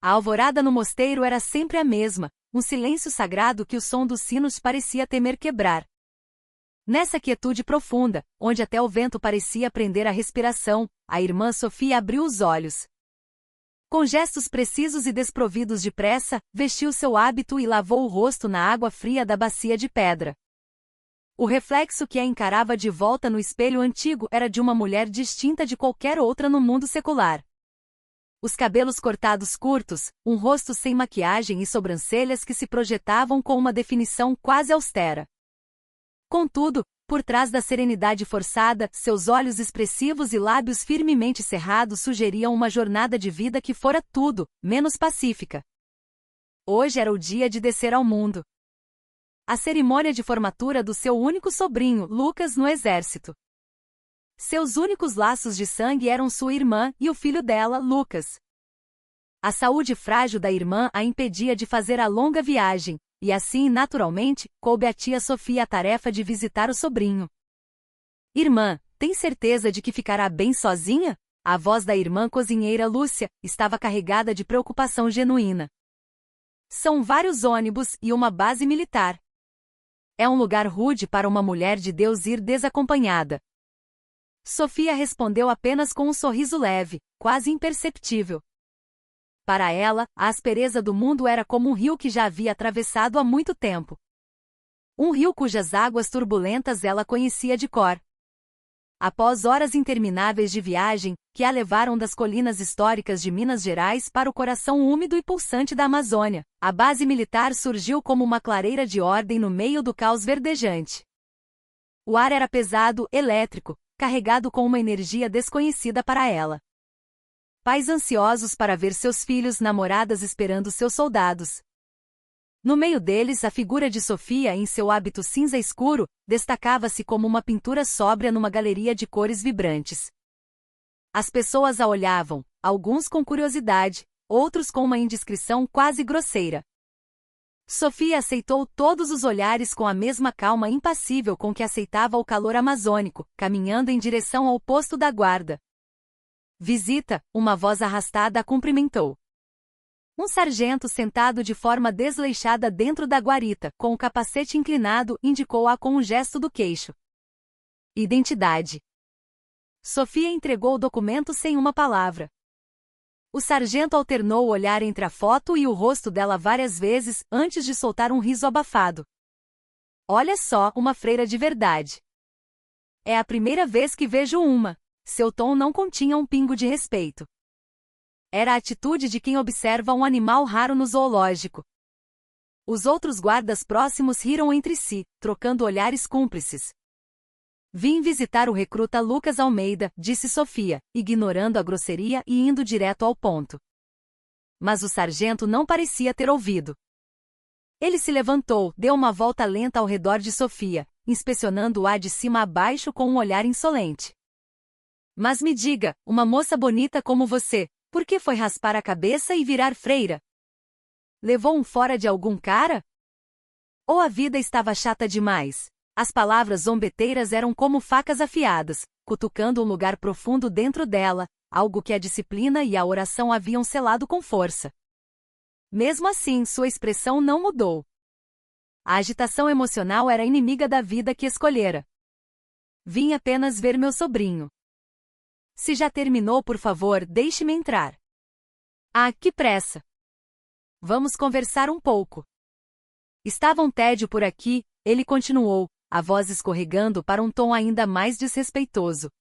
A alvorada no mosteiro era sempre a mesma, um silêncio sagrado que o som dos sinos parecia temer quebrar. Nessa quietude profunda, onde até o vento parecia prender a respiração, a irmã Sofia abriu os olhos. Com gestos precisos e desprovidos de pressa, vestiu seu hábito e lavou o rosto na água fria da bacia de pedra. O reflexo que a encarava de volta no espelho antigo era de uma mulher distinta de qualquer outra no mundo secular. Os cabelos cortados curtos, um rosto sem maquiagem e sobrancelhas que se projetavam com uma definição quase austera. Contudo, por trás da serenidade forçada, seus olhos expressivos e lábios firmemente cerrados sugeriam uma jornada de vida que fora tudo, menos pacífica. Hoje era o dia de descer ao mundo. A cerimônia de formatura do seu único sobrinho, Lucas, no exército. Seus únicos laços de sangue eram sua irmã e o filho dela, Lucas. A saúde frágil da irmã a impedia de fazer a longa viagem, e assim, naturalmente, coube à tia Sofia a tarefa de visitar o sobrinho. Irmã, tem certeza de que ficará bem sozinha? A voz da irmã cozinheira Lúcia estava carregada de preocupação genuína. São vários ônibus e uma base militar. É um lugar rude para uma mulher de Deus ir desacompanhada. Sofia respondeu apenas com um sorriso leve, quase imperceptível. Para ela, a aspereza do mundo era como um rio que já havia atravessado há muito tempo. Um rio cujas águas turbulentas ela conhecia de cor. Após horas intermináveis de viagem, que a levaram das colinas históricas de Minas Gerais para o coração úmido e pulsante da Amazônia, a base militar surgiu como uma clareira de ordem no meio do caos verdejante. O ar era pesado, elétrico, carregado com uma energia desconhecida para ela. Pais ansiosos para ver seus filhos, namoradas esperando seus soldados. No meio deles, a figura de Sofia, em seu hábito cinza escuro, destacava-se como uma pintura sóbria numa galeria de cores vibrantes. As pessoas a olhavam, alguns com curiosidade, outros com uma indiscrição quase grosseira. Sofia aceitou todos os olhares com a mesma calma impassível com que aceitava o calor amazônico, caminhando em direção ao posto da guarda. Visita, uma voz arrastada a cumprimentou. Um sargento sentado de forma desleixada dentro da guarita, com o capacete inclinado, indicou-a com um gesto do queixo. Identidade. Sofia entregou o documento sem uma palavra. O sargento alternou o olhar entre a foto e o rosto dela várias vezes, antes de soltar um riso abafado. Olha só, uma freira de verdade. É a primeira vez que vejo uma. Seu tom não continha um pingo de respeito. Era a atitude de quem observa um animal raro no zoológico. Os outros guardas próximos riram entre si, trocando olhares cúmplices. Vim visitar o recruta Lucas Almeida, disse Sofia, ignorando a grosseria e indo direto ao ponto. Mas o sargento não parecia ter ouvido. Ele se levantou, deu uma volta lenta ao redor de Sofia, inspecionando-a de cima a baixo com um olhar insolente. Mas me diga, uma moça bonita como você, por que foi raspar a cabeça e virar freira? Levou um fora de algum cara? Ou a vida estava chata demais? As palavras zombeteiras eram como facas afiadas, cutucando um lugar profundo dentro dela, algo que a disciplina e a oração haviam selado com força. Mesmo assim, sua expressão não mudou. A agitação emocional era inimiga da vida que escolhera. Vim apenas ver meu sobrinho. Se já terminou, por favor, deixe-me entrar. Ah, que pressa! Vamos conversar um pouco. Estava um tédio por aqui, ele continuou, a voz escorregando para um tom ainda mais desrespeitoso.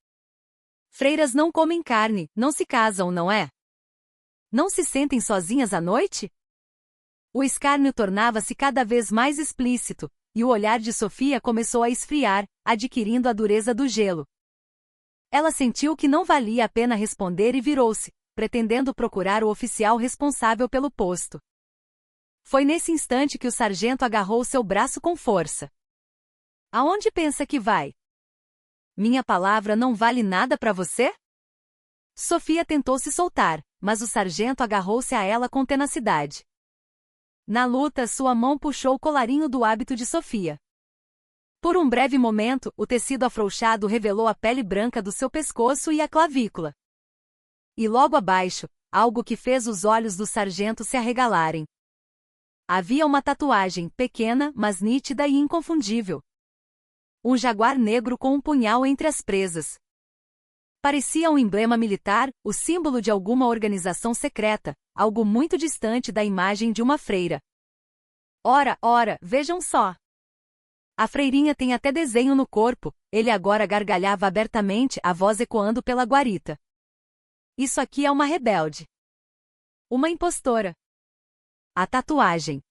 Freiras não comem carne, não se casam, não é? Não se sentem sozinhas à noite? O escárnio tornava-se cada vez mais explícito, e o olhar de Sofia começou a esfriar, adquirindo a dureza do gelo. Ela sentiu que não valia a pena responder e virou-se, pretendendo procurar o oficial responsável pelo posto. Foi nesse instante que o sargento agarrou seu braço com força. Aonde pensa que vai? Minha palavra não vale nada para você? Sofia tentou se soltar, mas o sargento agarrou-se a ela com tenacidade. Na luta, sua mão puxou o colarinho do hábito de Sofia. Por um breve momento, o tecido afrouxado revelou a pele branca do seu pescoço e a clavícula. E logo abaixo, algo que fez os olhos do sargento se arregalarem. Havia uma tatuagem, pequena, mas nítida e inconfundível. Um jaguar negro com um punhal entre as presas. Parecia um emblema militar, o símbolo de alguma organização secreta, algo muito distante da imagem de uma freira. Ora, vejam só! A freirinha tem até desenho no corpo, ele agora gargalhava abertamente, a voz ecoando pela guarita. Isso aqui é uma rebelde. Uma impostora. A tatuagem.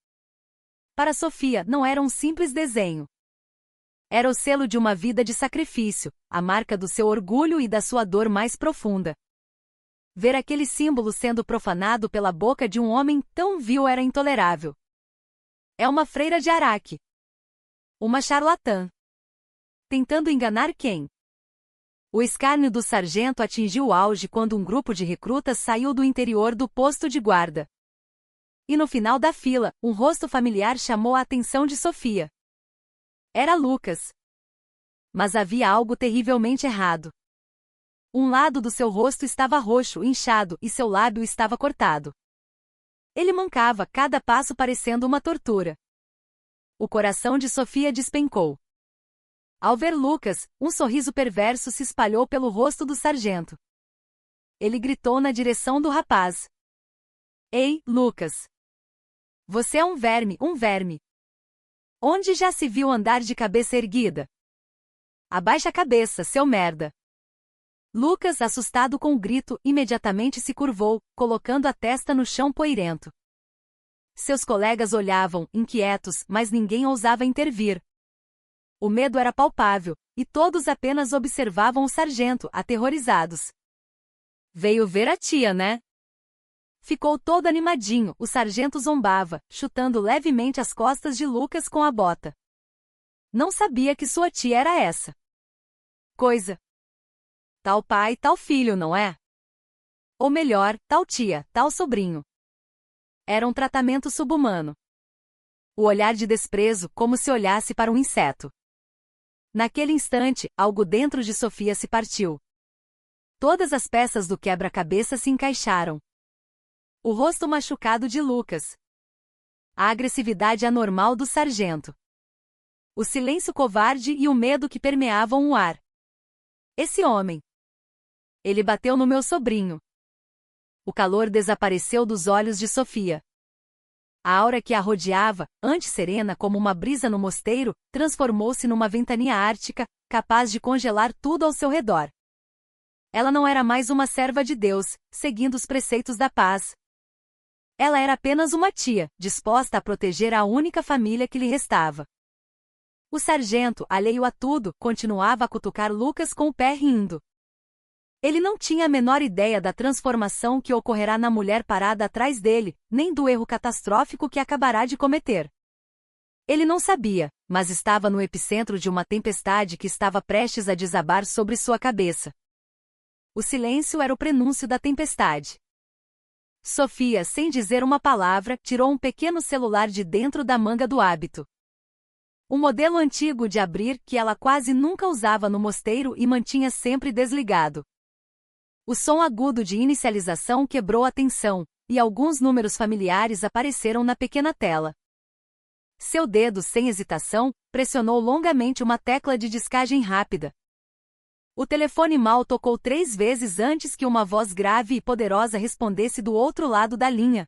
Para Sofia, não era um simples desenho. Era o selo de uma vida de sacrifício, a marca do seu orgulho e da sua dor mais profunda. Ver aquele símbolo sendo profanado pela boca de um homem tão vil era intolerável. É uma freira de Araque. Uma charlatã. Tentando enganar quem? O escárnio do sargento atingiu o auge quando um grupo de recrutas saiu do interior do posto de guarda. E no final da fila, um rosto familiar chamou a atenção de Sofia. Era Lucas. Mas havia algo terrivelmente errado. Um lado do seu rosto estava roxo, inchado, e seu lábio estava cortado. Ele mancava, cada passo parecendo uma tortura. O coração de Sofia despencou. Ao ver Lucas, um sorriso perverso se espalhou pelo rosto do sargento. Ele gritou na direção do rapaz. Ei, Lucas! Você é um verme, um verme! Onde já se viu andar de cabeça erguida? Abaixa a cabeça, seu merda! Lucas, assustado com o grito, imediatamente se curvou, colocando a testa no chão poeirento. Seus colegas olhavam, inquietos, mas ninguém ousava intervir. O medo era palpável, e todos apenas observavam o sargento, aterrorizados. Veio ver a tia, né? Ficou todo animadinho, o sargento zombava, chutando levemente as costas de Lucas com a bota. Não sabia que sua tia era essa. Coisa. Tal pai, tal filho, não é? Ou melhor, tal tia, tal sobrinho. Era um tratamento subhumano. O olhar de desprezo, como se olhasse para um inseto. Naquele instante, algo dentro de Sofia se partiu. Todas as peças do quebra-cabeça se encaixaram. O rosto machucado de Lucas. A agressividade anormal do sargento. O silêncio covarde e o medo que permeavam o ar. Esse homem. Ele bateu no meu sobrinho. O calor desapareceu dos olhos de Sofia. A aura que a rodeava, antes serena como uma brisa no mosteiro, transformou-se numa ventania ártica, capaz de congelar tudo ao seu redor. Ela não era mais uma serva de Deus, seguindo os preceitos da paz. Ela era apenas uma tia, disposta a proteger a única família que lhe restava. O sargento, alheio a tudo, continuava a cutucar Lucas com o pé rindo. Ele não tinha a menor ideia da transformação que ocorrerá na mulher parada atrás dele, nem do erro catastrófico que acabará de cometer. Ele não sabia, mas estava no epicentro de uma tempestade que estava prestes a desabar sobre sua cabeça. O silêncio era o prenúncio da tempestade. Sofia, sem dizer uma palavra, tirou um pequeno celular de dentro da manga do hábito. Um modelo antigo de abrir que ela quase nunca usava no mosteiro e mantinha sempre desligado. O som agudo de inicialização quebrou a tensão, e alguns números familiares apareceram na pequena tela. Seu dedo, sem hesitação, pressionou longamente uma tecla de descagem rápida. O telefone mal tocou 3 vezes antes que uma voz grave e poderosa respondesse do outro lado da linha.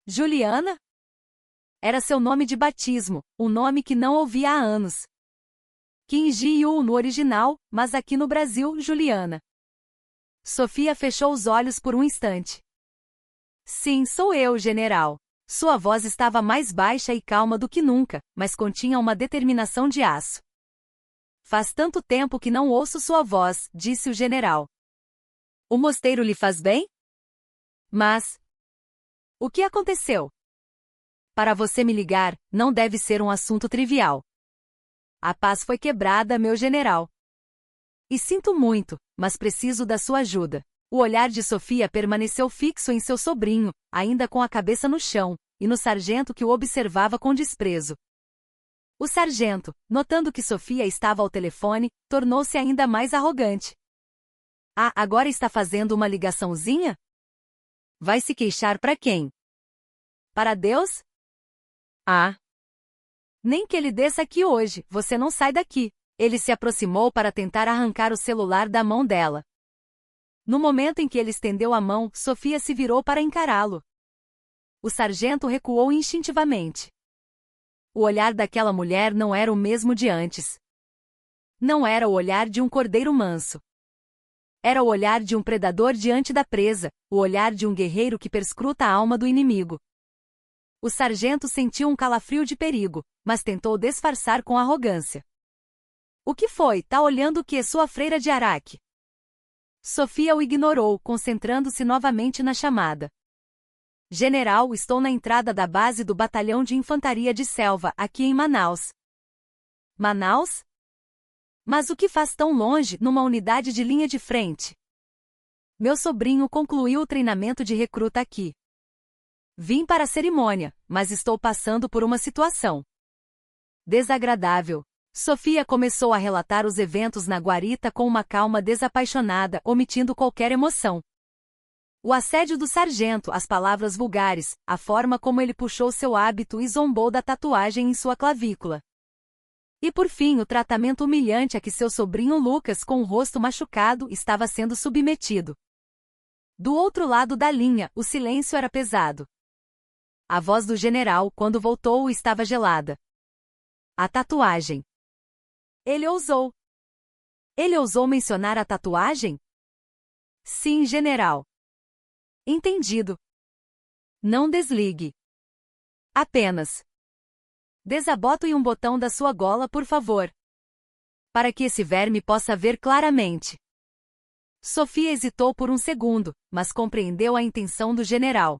Juliana? Era seu nome de batismo, um nome que não ouvia há anos. Kim Ji-yu no original, mas aqui no Brasil, Juliana. Sofia fechou os olhos por um instante. Sim, sou eu, general. Sua voz estava mais baixa e calma do que nunca, mas continha uma determinação de aço. Faz tanto tempo que não ouço sua voz, disse o general. O mosteiro lhe faz bem? Mas... o que aconteceu? Para você me ligar, não deve ser um assunto trivial. A paz foi quebrada, meu general. E sinto muito, mas preciso da sua ajuda. O olhar de Sofia permaneceu fixo em seu sobrinho, ainda com a cabeça no chão, e no sargento que o observava com desprezo. O sargento, notando que Sofia estava ao telefone, tornou-se ainda mais arrogante. Ah, agora está fazendo uma ligaçãozinha? Vai se queixar para quem? Para Deus? Ah! Nem que ele desça aqui hoje, você não sai daqui. Ele se aproximou para tentar arrancar o celular da mão dela. No momento em que ele estendeu a mão, Sofia se virou para encará-lo. O sargento recuou instintivamente. O olhar daquela mulher não era o mesmo de antes. Não era o olhar de um cordeiro manso. Era o olhar de um predador diante da presa, o olhar de um guerreiro que perscruta a alma do inimigo. O sargento sentiu um calafrio de perigo, mas tentou disfarçar com arrogância. O que foi? Tá olhando o que, sua freira de Araque? Sofia o ignorou, concentrando-se novamente na chamada. General, estou na entrada da base do Batalhão de Infantaria de Selva, aqui em Manaus. Manaus? Mas o que faz tão longe, numa unidade de linha de frente? Meu sobrinho concluiu o treinamento de recruta aqui. Vim para a cerimônia, mas estou passando por uma situação desagradável. Sofia começou a relatar os eventos na guarita com uma calma desapaixonada, omitindo qualquer emoção. O assédio do sargento, as palavras vulgares, a forma como ele puxou seu hábito e zombou da tatuagem em sua clavícula. E por fim o tratamento humilhante a que seu sobrinho Lucas, com o rosto machucado, estava sendo submetido. Do outro lado da linha, o silêncio era pesado. A voz do general, quando voltou, estava gelada. A tatuagem. Ele ousou. Ele ousou mencionar a tatuagem? Sim, general. Entendido. Não desligue. Apenas desabotoe um botão da sua gola, por favor. Para que esse verme possa ver claramente. Sofia hesitou por um segundo, mas compreendeu a intenção do general.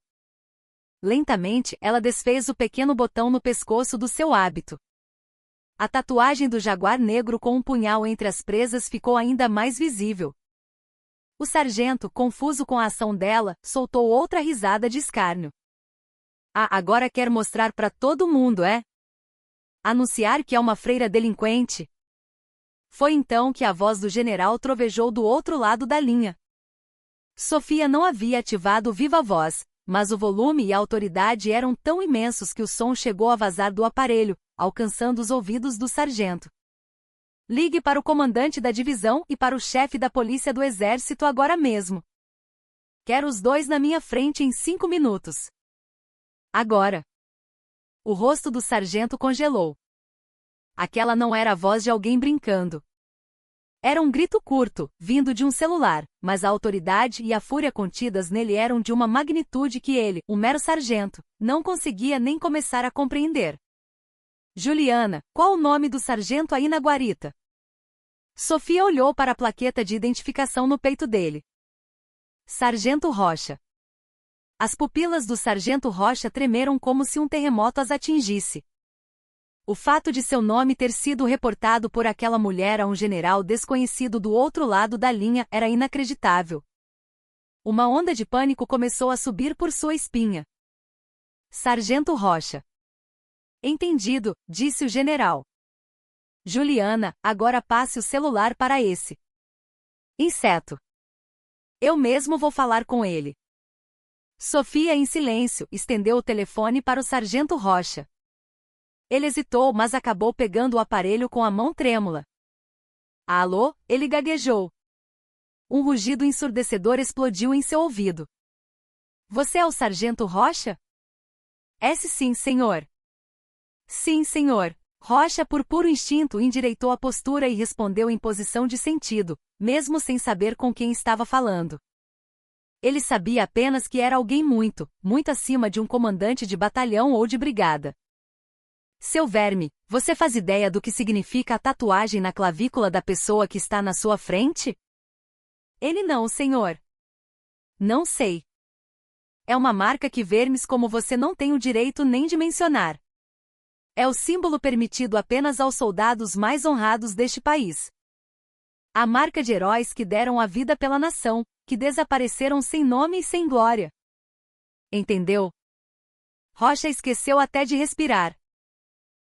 Lentamente, ela desfez o pequeno botão no pescoço do seu hábito. A tatuagem do jaguar negro com um punhal entre as presas ficou ainda mais visível. O sargento, confuso com a ação dela, soltou outra risada de escárnio. Ah, agora quer mostrar para todo mundo, é? Anunciar que é uma freira delinquente? Foi então que a voz do general trovejou do outro lado da linha. Sofia não havia ativado o viva-voz, mas o volume e a autoridade eram tão imensos que o som chegou a vazar do aparelho, alcançando os ouvidos do sargento. Ligue para o comandante da divisão e para o chefe da polícia do exército agora mesmo. Quero os dois na minha frente em 5 minutos. Agora. O rosto do sargento congelou. Aquela não era a voz de alguém brincando. Era um grito curto, vindo de um celular, mas a autoridade e a fúria contidas nele eram de uma magnitude que ele, um mero sargento, não conseguia nem começar a compreender. Juliana, qual o nome do sargento aí na guarita? Sofia olhou para a plaqueta de identificação no peito dele. Sargento Rocha. As pupilas do sargento Rocha tremeram como se um terremoto as atingisse. O fato de seu nome ter sido reportado por aquela mulher a um general desconhecido do outro lado da linha era inacreditável. Uma onda de pânico começou a subir por sua espinha. Sargento Rocha. Entendido, disse o general. Juliana, agora passe o celular para esse inseto. Eu mesmo vou falar com ele. Sofia, em silêncio, estendeu o telefone para o sargento Rocha. Ele hesitou, mas acabou pegando o aparelho com a mão trêmula. Alô? Ele gaguejou. Um rugido ensurdecedor explodiu em seu ouvido. Você é o sargento Rocha? Sim, senhor. Sim, senhor. Rocha, por puro instinto, endireitou a postura e respondeu em posição de sentido, mesmo sem saber com quem estava falando. Ele sabia apenas que era alguém muito, muito acima de um comandante de batalhão ou de brigada. Seu verme, você faz ideia do que significa a tatuagem na clavícula da pessoa que está na sua frente? Ele não, senhor. Não sei. É uma marca que vermes como você não tem o direito nem de mencionar. É o símbolo permitido apenas aos soldados mais honrados deste país. A marca de heróis que deram a vida pela nação, que desapareceram sem nome e sem glória. Entendeu? Rocha esqueceu até de respirar.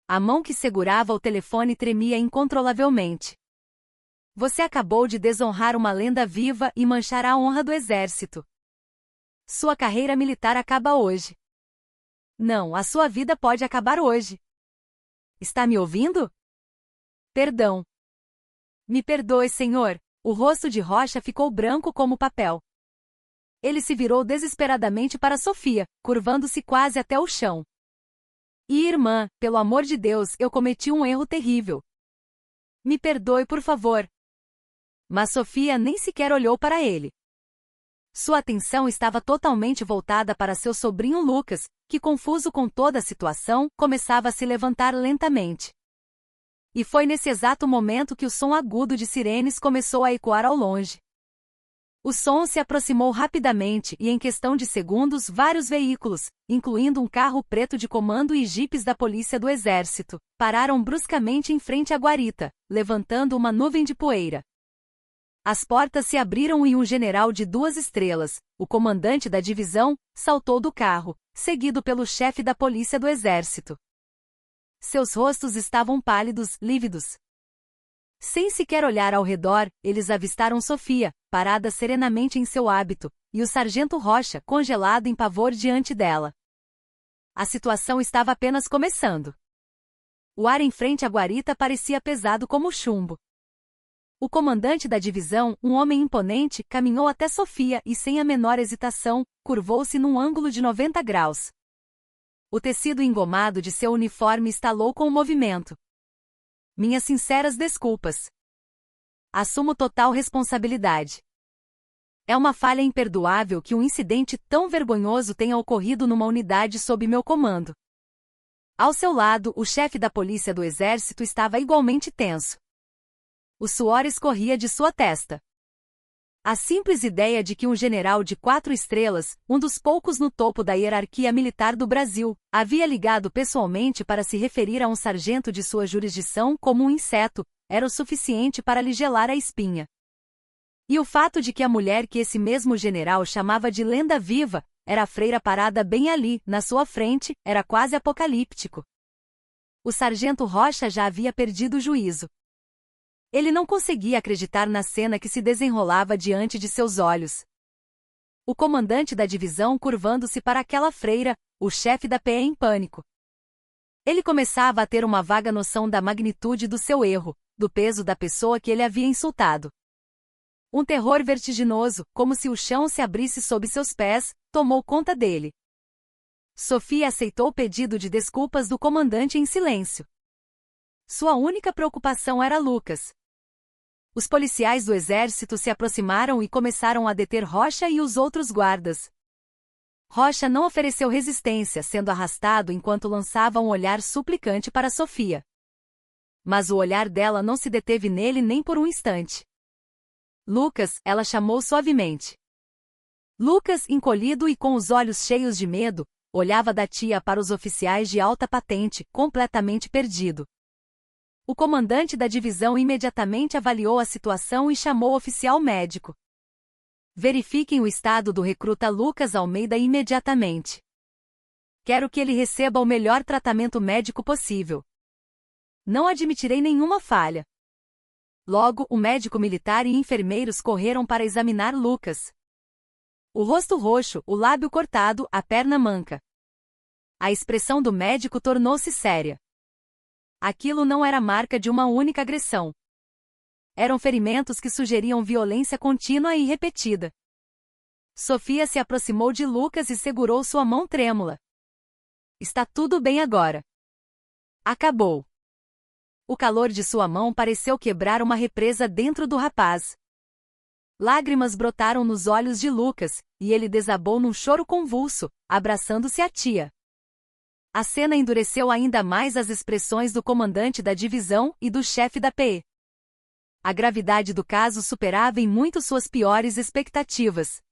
A mão que segurava o telefone tremia incontrolavelmente. Você acabou de desonrar uma lenda viva e manchar a honra do exército. Sua carreira militar acaba hoje. Não, a sua vida pode acabar hoje. Está me ouvindo? Perdão. Me perdoe, senhor. O rosto de Rocha ficou branco como papel. Ele se virou desesperadamente para Sofia, curvando-se quase até o chão. E irmã, pelo amor de Deus, eu cometi um erro terrível. Me perdoe, por favor. Mas Sofia nem sequer olhou para ele. Sua atenção estava totalmente voltada para seu sobrinho Lucas, que, confuso com toda a situação, começava a se levantar lentamente. E foi nesse exato momento que o som agudo de sirenes começou a ecoar ao longe. O som se aproximou rapidamente e, em questão de segundos, vários veículos, incluindo um carro preto de comando e jipes da polícia do exército, pararam bruscamente em frente à guarita, levantando uma nuvem de poeira. As portas se abriram e um general de 2 estrelas, o comandante da divisão, saltou do carro, seguido pelo chefe da polícia do exército. Seus rostos estavam pálidos, lívidos. Sem sequer olhar ao redor, eles avistaram Sofia, parada serenamente em seu hábito, e o sargento Rocha, congelado em pavor diante dela. A situação estava apenas começando. O ar em frente à guarita parecia pesado como chumbo. O comandante da divisão, um homem imponente, caminhou até Sofia e, sem a menor hesitação, curvou-se num ângulo de 90 graus. O tecido engomado de seu uniforme estalou com o movimento. Minhas sinceras desculpas. Assumo total responsabilidade. É uma falha imperdoável que um incidente tão vergonhoso tenha ocorrido numa unidade sob meu comando. Ao seu lado, o chefe da polícia do exército estava igualmente tenso. O suor escorria de sua testa. A simples ideia de que um general de 4 estrelas, um dos poucos no topo da hierarquia militar do Brasil, havia ligado pessoalmente para se referir a um sargento de sua jurisdição como um inseto, era o suficiente para lhe gelar a espinha. E o fato de que a mulher que esse mesmo general chamava de lenda viva, era a freira parada bem ali, na sua frente, era quase apocalíptico. O sargento Rocha já havia perdido o juízo. Ele não conseguia acreditar na cena que se desenrolava diante de seus olhos. O comandante da divisão curvando-se para aquela freira, o chefe da PE em pânico. Ele começava a ter uma vaga noção da magnitude do seu erro, do peso da pessoa que ele havia insultado. Um terror vertiginoso, como se o chão se abrisse sob seus pés, tomou conta dele. Sofia aceitou o pedido de desculpas do comandante em silêncio. Sua única preocupação era Lucas. Os policiais do exército se aproximaram e começaram a deter Rocha e os outros guardas. Rocha não ofereceu resistência, sendo arrastado enquanto lançava um olhar suplicante para Sofia. Mas o olhar dela não se deteve nele nem por um instante. Lucas, ela chamou suavemente. Lucas, encolhido e com os olhos cheios de medo, olhava da tia para os oficiais de alta patente, completamente perdido. O comandante da divisão imediatamente avaliou a situação e chamou o oficial médico. Verifiquem o estado do recruta Lucas Almeida imediatamente. Quero que ele receba o melhor tratamento médico possível. Não admitirei nenhuma falha. Logo, o médico militar e enfermeiros correram para examinar Lucas. O rosto roxo, o lábio cortado, a perna manca. A expressão do médico tornou-se séria. Aquilo não era marca de uma única agressão. Eram ferimentos que sugeriam violência contínua e repetida. Sofia se aproximou de Lucas e segurou sua mão trêmula. Está tudo bem agora. Acabou. O calor de sua mão pareceu quebrar uma represa dentro do rapaz. Lágrimas brotaram nos olhos de Lucas, e ele desabou num choro convulso, abraçando-se à tia. A cena endureceu ainda mais as expressões do comandante da divisão e do chefe da PE. A gravidade do caso superava em muito suas piores expectativas.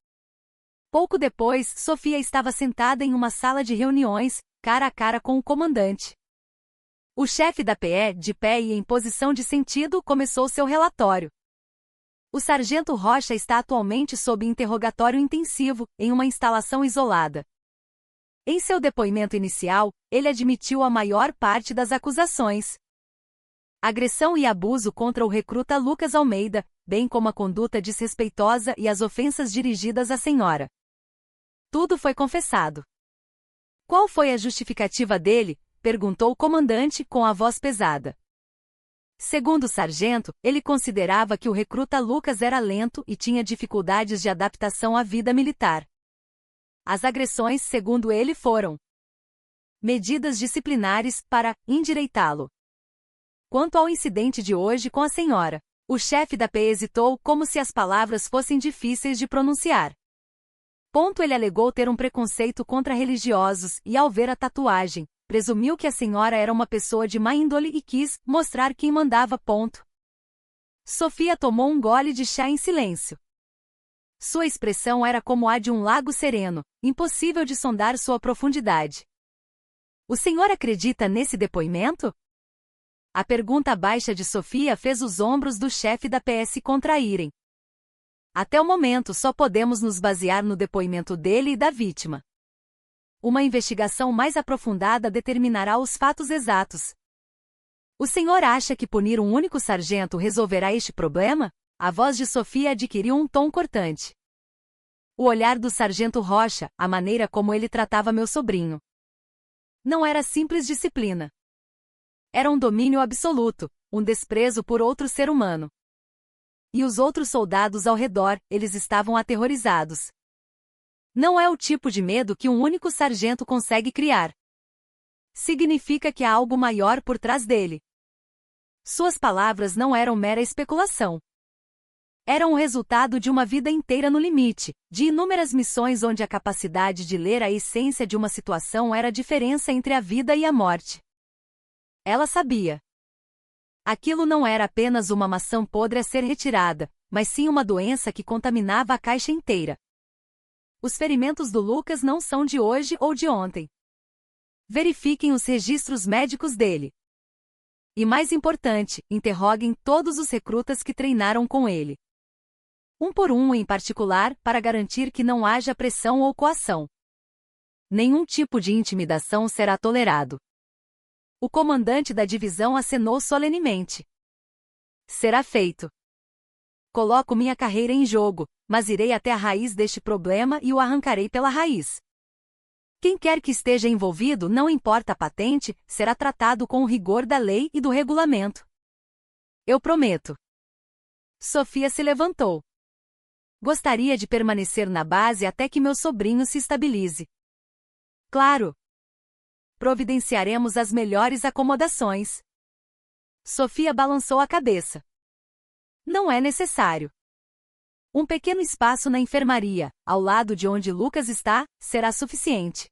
Pouco depois, Sofia estava sentada em uma sala de reuniões, cara a cara com o comandante. O chefe da PE, de pé e em posição de sentido, começou seu relatório. O sargento Rocha está atualmente sob interrogatório intensivo, em uma instalação isolada. Em seu depoimento inicial, ele admitiu a maior parte das acusações. Agressão e abuso contra o recruta Lucas Almeida, bem como a conduta desrespeitosa e as ofensas dirigidas à senhora. Tudo foi confessado. Qual foi a justificativa dele? Perguntou o comandante com a voz pesada. Segundo o sargento, ele considerava que o recruta Lucas era lento e tinha dificuldades de adaptação à vida militar. As agressões, segundo ele, foram medidas disciplinares para endireitá-lo. Quanto ao incidente de hoje com a senhora, o chefe da PE hesitou como se as palavras fossem difíceis de pronunciar. Ele alegou ter um preconceito contra religiosos e, ao ver a tatuagem, presumiu que a senhora era uma pessoa de má índole e quis mostrar quem mandava. Sofia tomou um gole de chá em silêncio. Sua expressão era como a de um lago sereno, impossível de sondar sua profundidade. O senhor acredita nesse depoimento? A pergunta baixa de Sofia fez os ombros do chefe da PS contraírem. Até o momento só podemos nos basear no depoimento dele e da vítima. Uma investigação mais aprofundada determinará os fatos exatos. O senhor acha que punir um único sargento resolverá este problema? A voz de Sofia adquiriu um tom cortante. O olhar do sargento Rocha, a maneira como ele tratava meu sobrinho. Não era simples disciplina. Era um domínio absoluto, um desprezo por outro ser humano. E os outros soldados ao redor, eles estavam aterrorizados. Não é o tipo de medo que um único sargento consegue criar. Significa que há algo maior por trás dele. Suas palavras não eram mera especulação. Eram o resultado de uma vida inteira no limite, de inúmeras missões onde a capacidade de ler a essência de uma situação era a diferença entre a vida e a morte. Ela sabia. Aquilo não era apenas uma maçã podre a ser retirada, mas sim uma doença que contaminava a caixa inteira. Os ferimentos do Lucas não são de hoje ou de ontem. Verifiquem os registros médicos dele. E mais importante, interroguem todos os recrutas que treinaram com ele. Um por um em particular, para garantir que não haja pressão ou coação. Nenhum tipo de intimidação será tolerado. O comandante da divisão acenou solenemente. Será feito. Coloco minha carreira em jogo, mas irei até a raiz deste problema e o arrancarei pela raiz. Quem quer que esteja envolvido, não importa a patente, será tratado com o rigor da lei e do regulamento. Eu prometo. Sofia se levantou. Gostaria de permanecer na base até que meu sobrinho se estabilize. Claro. Providenciaremos as melhores acomodações. Sofia balançou a cabeça. Não é necessário. Um pequeno espaço na enfermaria, ao lado de onde Lucas está, será suficiente.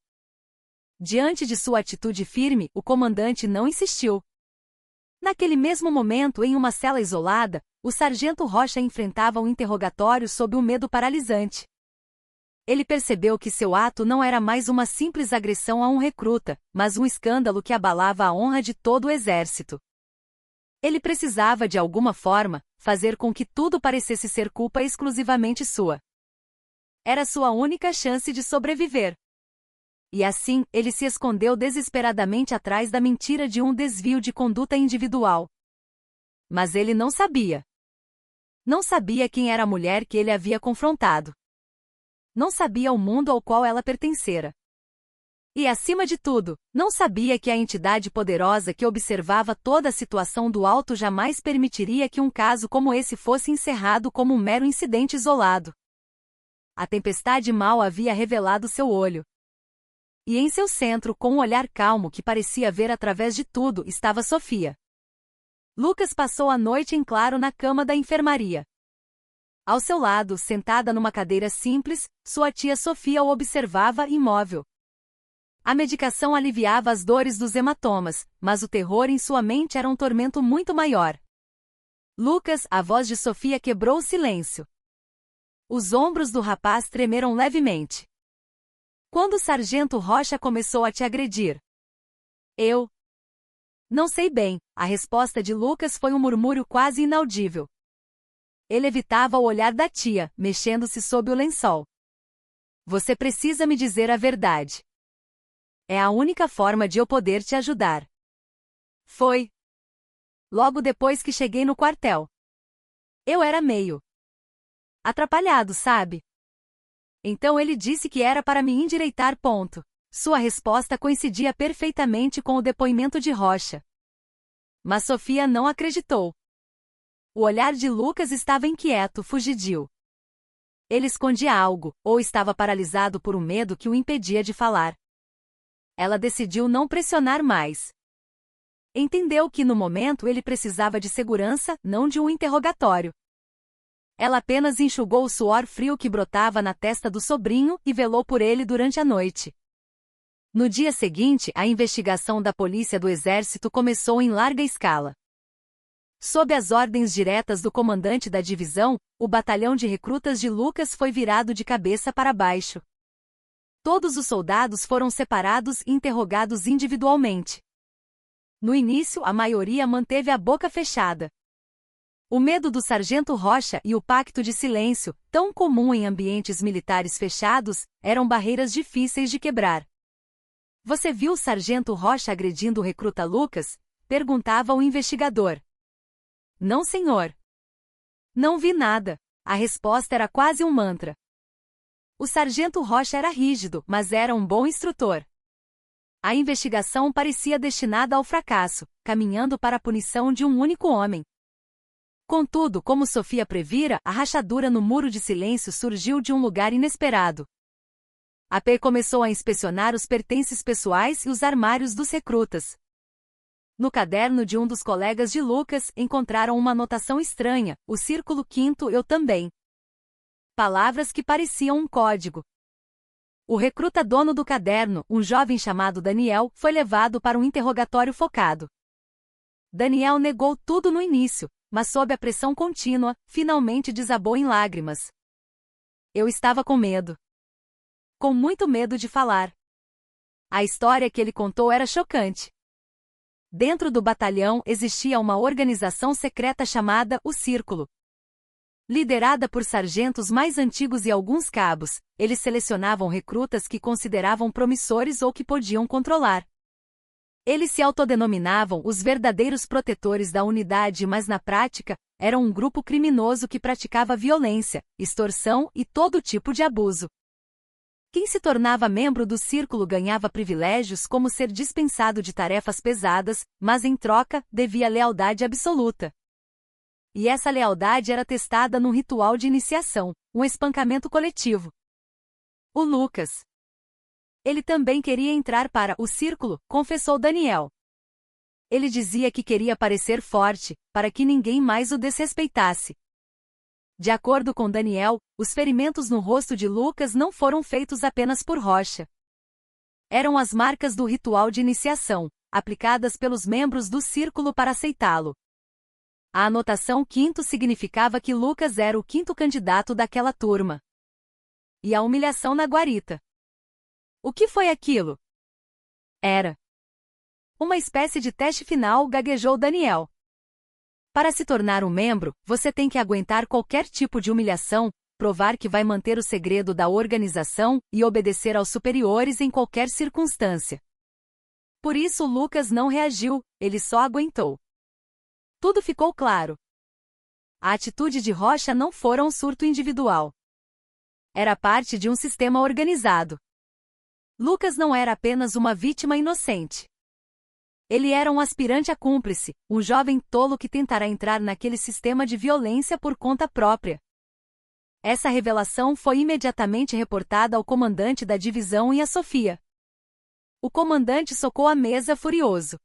Diante de sua atitude firme, o comandante não insistiu. Naquele mesmo momento, em uma cela isolada, o sargento Rocha enfrentava um interrogatório sob um medo paralisante. Ele percebeu que seu ato não era mais uma simples agressão a um recruta, mas um escândalo que abalava a honra de todo o exército. Ele precisava, de alguma forma, fazer com que tudo parecesse ser culpa exclusivamente sua. Era sua única chance de sobreviver. E assim, ele se escondeu desesperadamente atrás da mentira de um desvio de conduta individual. Mas ele não sabia. Não sabia quem era a mulher que ele havia confrontado. Não sabia o mundo ao qual ela pertencera. E, acima de tudo, não sabia que a entidade poderosa que observava toda a situação do alto jamais permitiria que um caso como esse fosse encerrado como um mero incidente isolado. A tempestade mal havia revelado seu olho. E em seu centro, com um olhar calmo que parecia ver através de tudo, estava Sofia. Lucas passou a noite em claro na cama da enfermaria. Ao seu lado, sentada numa cadeira simples, sua tia Sofia o observava imóvel. A medicação aliviava as dores dos hematomas, mas o terror em sua mente era um tormento muito maior. Lucas, a voz de Sofia quebrou o silêncio. Os ombros do rapaz tremeram levemente. Quando o sargento Rocha começou a te agredir? Eu. Não sei bem, a resposta de Lucas foi um murmúrio quase inaudível. Ele evitava o olhar da tia, mexendo-se sob o lençol. Você precisa me dizer a verdade. É a única forma de eu poder te ajudar. Foi. Logo depois que cheguei no quartel. Eu era meio atrapalhado, sabe? Então ele disse que era para me endireitar. Sua resposta coincidia perfeitamente com o depoimento de Rocha. Mas Sofia não acreditou. O olhar de Lucas estava inquieto, fugidio. Ele escondia algo, ou estava paralisado por um medo que o impedia de falar. Ela decidiu não pressionar mais. Entendeu que no momento ele precisava de segurança, não de um interrogatório. Ela apenas enxugou o suor frio que brotava na testa do sobrinho e velou por ele durante a noite. No dia seguinte, a investigação da Polícia do Exército começou em larga escala. Sob as ordens diretas do comandante da divisão, o batalhão de recrutas de Lucas foi virado de cabeça para baixo. Todos os soldados foram separados e interrogados individualmente. No início, a maioria manteve a boca fechada. O medo do sargento Rocha e o pacto de silêncio, tão comum em ambientes militares fechados, eram barreiras difíceis de quebrar. Você viu o sargento Rocha agredindo o recruta Lucas? Perguntava o investigador. Não, senhor. Não vi nada. A resposta era quase um mantra. O sargento Rocha era rígido, mas era um bom instrutor. A investigação parecia destinada ao fracasso, caminhando para a punição de um único homem. Contudo, como Sofia previra, a rachadura no muro de silêncio surgiu de um lugar inesperado. A P começou a inspecionar os pertences pessoais e os armários dos recrutas. No caderno de um dos colegas de Lucas, encontraram uma anotação estranha, o círculo 5º eu também. Palavras que pareciam um código. O recruta dono do caderno, um jovem chamado Daniel, foi levado para um interrogatório focado. Daniel negou tudo no início, mas sob a pressão contínua, finalmente desabou em lágrimas. Eu estava com medo. Com muito medo de falar. A história que ele contou era chocante. Dentro do batalhão existia uma organização secreta chamada o Círculo. Liderada por sargentos mais antigos e alguns cabos, eles selecionavam recrutas que consideravam promissores ou que podiam controlar. Eles se autodenominavam os verdadeiros protetores da unidade, mas na prática, eram um grupo criminoso que praticava violência, extorsão e todo tipo de abuso. Quem se tornava membro do círculo ganhava privilégios como ser dispensado de tarefas pesadas, mas em troca, devia lealdade absoluta. E essa lealdade era testada num ritual de iniciação, um espancamento coletivo. O Lucas. Ele também queria entrar para o círculo, confessou Daniel. Ele dizia que queria parecer forte, para que ninguém mais o desrespeitasse. De acordo com Daniel, os ferimentos no rosto de Lucas não foram feitos apenas por Rocha. Eram as marcas do ritual de iniciação, aplicadas pelos membros do círculo para aceitá-lo. A anotação 5º significava que Lucas era o 5º candidato daquela turma. E a humilhação na guarita. O que foi aquilo? Era uma espécie de teste final, gaguejou Daniel. Para se tornar um membro, você tem que aguentar qualquer tipo de humilhação, provar que vai manter o segredo da organização e obedecer aos superiores em qualquer circunstância. Por isso Lucas não reagiu, ele só aguentou. Tudo ficou claro. A atitude de Rocha não fora um surto individual. Era parte de um sistema organizado. Lucas não era apenas uma vítima inocente. Ele era um aspirante a cúmplice, um jovem tolo que tentará entrar naquele sistema de violência por conta própria. Essa revelação foi imediatamente reportada ao comandante da divisão e a Sofia. O comandante socou a mesa furioso.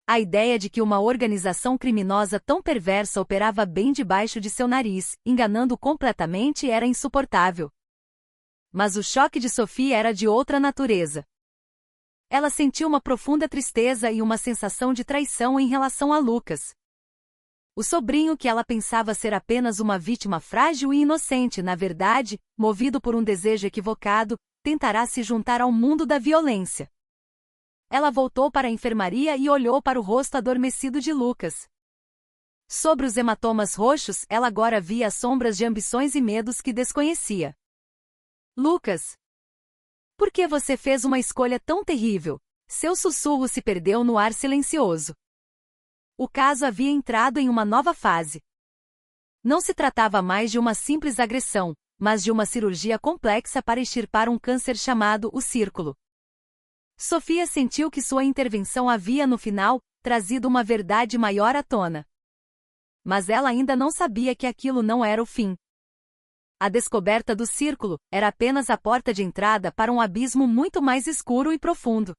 A ideia de que uma organização criminosa tão perversa operava bem debaixo de seu nariz, enganando completamente, era insuportável. Mas o choque de Sofia era de outra natureza. Ela sentiu uma profunda tristeza e uma sensação de traição em relação a Lucas. O sobrinho que ela pensava ser apenas uma vítima frágil e inocente, na verdade, movido por um desejo equivocado, tentará se juntar ao mundo da violência. Ela voltou para a enfermaria e olhou para o rosto adormecido de Lucas. Sobre os hematomas roxos, ela agora via as sombras de ambições e medos que desconhecia. Lucas. Por que você fez uma escolha tão terrível? Seu sussurro se perdeu no ar silencioso. O caso havia entrado em uma nova fase. Não se tratava mais de uma simples agressão, mas de uma cirurgia complexa para extirpar um câncer chamado o círculo. Sofia sentiu que sua intervenção havia, no final, trazido uma verdade maior à tona. Mas ela ainda não sabia que aquilo não era o fim. A descoberta do círculo era apenas a porta de entrada para um abismo muito mais escuro e profundo.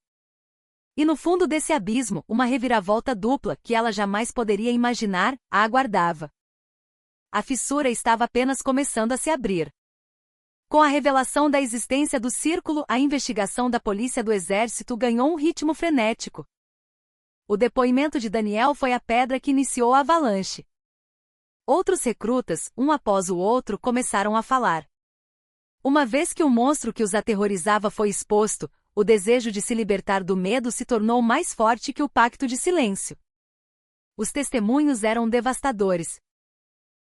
E no fundo desse abismo, uma reviravolta dupla que ela jamais poderia imaginar a aguardava. A fissura estava apenas começando a se abrir. Com a revelação da existência do círculo, a investigação da polícia do exército ganhou um ritmo frenético. O depoimento de Daniel foi a pedra que iniciou a avalanche. Outros recrutas, um após o outro, começaram a falar. Uma vez que o monstro que os aterrorizava foi exposto, o desejo de se libertar do medo se tornou mais forte que o pacto de silêncio. Os testemunhos eram devastadores.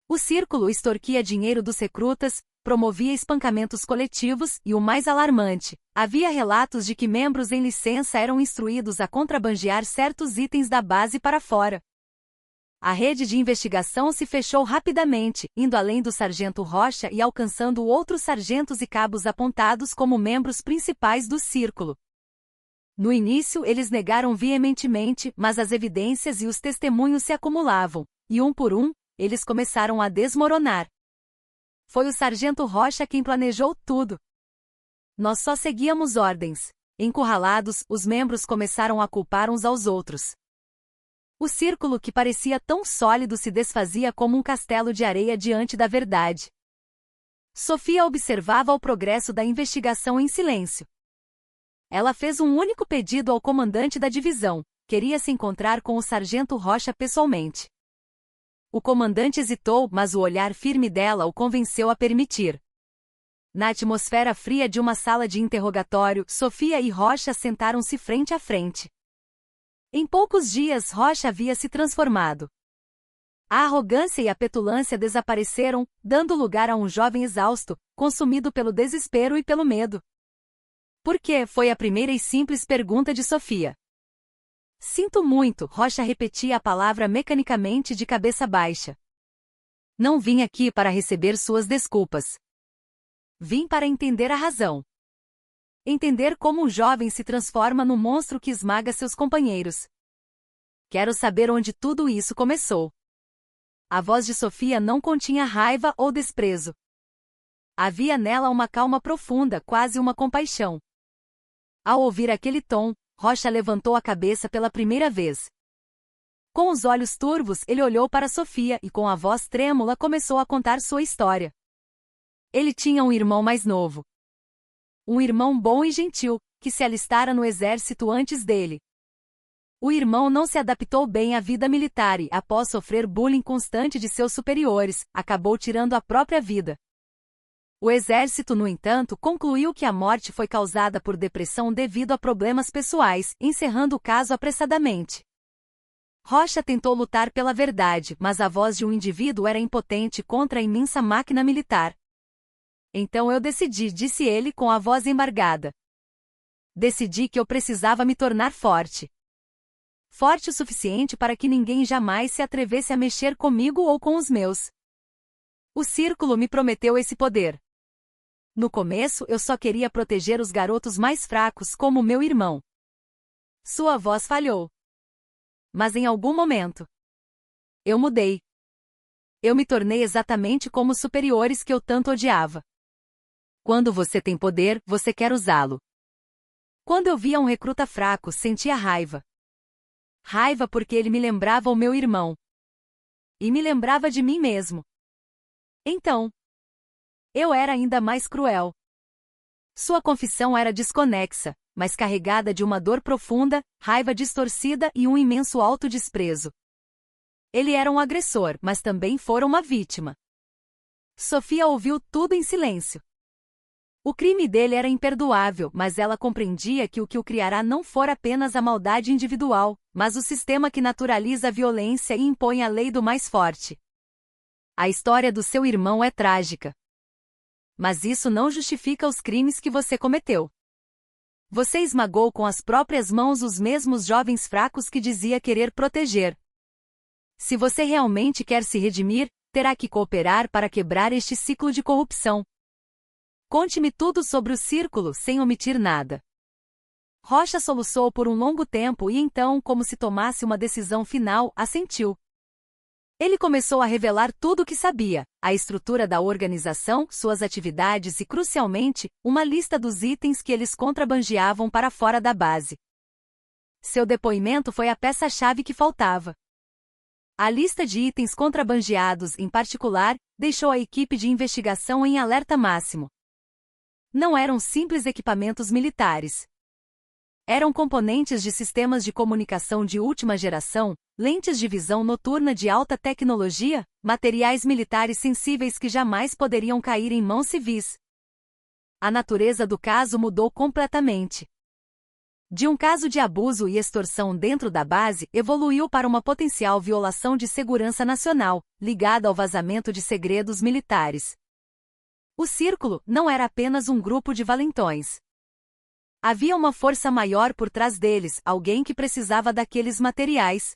O círculo extorquia dinheiro dos recrutas, promovia espancamentos coletivos e, o mais alarmante, havia relatos de que membros em licença eram instruídos a contrabandear certos itens da base para fora. A rede de investigação se fechou rapidamente, indo além do sargento Rocha e alcançando outros sargentos e cabos apontados como membros principais do círculo. No início eles negaram veementemente, mas as evidências e os testemunhos se acumulavam, e um por um, eles começaram a desmoronar. Foi o sargento Rocha quem planejou tudo. Nós só seguíamos ordens. Encurralados, os membros começaram a culpar uns aos outros. O círculo que parecia tão sólido se desfazia como um castelo de areia diante da verdade. Sofia observava o progresso da investigação em silêncio. Ela fez um único pedido ao comandante da divisão: queria se encontrar com o sargento Rocha pessoalmente. O comandante hesitou, mas o olhar firme dela o convenceu a permitir. Na atmosfera fria de uma sala de interrogatório, Sofia e Rocha sentaram-se frente a frente. Em poucos dias Rocha havia se transformado. A arrogância e a petulância desapareceram, dando lugar a um jovem exausto, consumido pelo desespero e pelo medo. Por quê? Foi a primeira e simples pergunta de Sofia. Sinto muito, Rocha repetia a palavra mecanicamente de cabeça baixa. Não vim aqui para receber suas desculpas. Vim para entender a razão. Entender como um jovem se transforma no monstro que esmaga seus companheiros. Quero saber onde tudo isso começou. A voz de Sofia não continha raiva ou desprezo. Havia nela uma calma profunda, quase uma compaixão. Ao ouvir aquele tom, Rocha levantou a cabeça pela primeira vez. Com os olhos turvos, ele olhou para Sofia e com a voz trêmula começou a contar sua história. Ele tinha um irmão mais novo. Um irmão bom e gentil, que se alistara no exército antes dele. O irmão não se adaptou bem à vida militar e, após sofrer bullying constante de seus superiores, acabou tirando a própria vida. O exército, no entanto, concluiu que a morte foi causada por depressão devido a problemas pessoais, encerrando o caso apressadamente. Rocha tentou lutar pela verdade, mas a voz de um indivíduo era impotente contra a imensa máquina militar. Então eu decidi, disse ele com a voz embargada. Decidi que eu precisava me tornar forte. Forte o suficiente para que ninguém jamais se atrevesse a mexer comigo ou com os meus. O círculo me prometeu esse poder. No começo eu só queria proteger os garotos mais fracos como meu irmão. Sua voz falhou. Mas em algum momento, eu mudei. Eu me tornei exatamente como os superiores que eu tanto odiava. Quando você tem poder, você quer usá-lo. Quando eu via um recruta fraco, sentia raiva. Raiva porque ele me lembrava o meu irmão. E me lembrava de mim mesmo. Então, eu era ainda mais cruel. Sua confissão era desconexa, mas carregada de uma dor profunda, raiva distorcida e um imenso autodesprezo. Ele era um agressor, mas também fora uma vítima. Sofia ouviu tudo em silêncio. O crime dele era imperdoável, mas ela compreendia que o criará não fora apenas a maldade individual, mas o sistema que naturaliza a violência e impõe a lei do mais forte. A história do seu irmão é trágica. Mas isso não justifica os crimes que você cometeu. Você esmagou com as próprias mãos os mesmos jovens fracos que dizia querer proteger. Se você realmente quer se redimir, terá que cooperar para quebrar este ciclo de corrupção. Conte-me tudo sobre o círculo, sem omitir nada. Rocha soluçou por um longo tempo e então, como se tomasse uma decisão final, assentiu. Ele começou a revelar tudo o que sabia, a estrutura da organização, suas atividades e, crucialmente, uma lista dos itens que eles contrabandeavam para fora da base. Seu depoimento foi a peça-chave que faltava. A lista de itens contrabandeados, em particular, deixou a equipe de investigação em alerta máximo. Não eram simples equipamentos militares. Eram componentes de sistemas de comunicação de última geração, lentes de visão noturna de alta tecnologia, materiais militares sensíveis que jamais poderiam cair em mãos civis. A natureza do caso mudou completamente. De um caso de abuso e extorsão dentro da base, evoluiu para uma potencial violação de segurança nacional, ligada ao vazamento de segredos militares. O Círculo não era apenas um grupo de valentões. Havia uma força maior por trás deles, alguém que precisava daqueles materiais.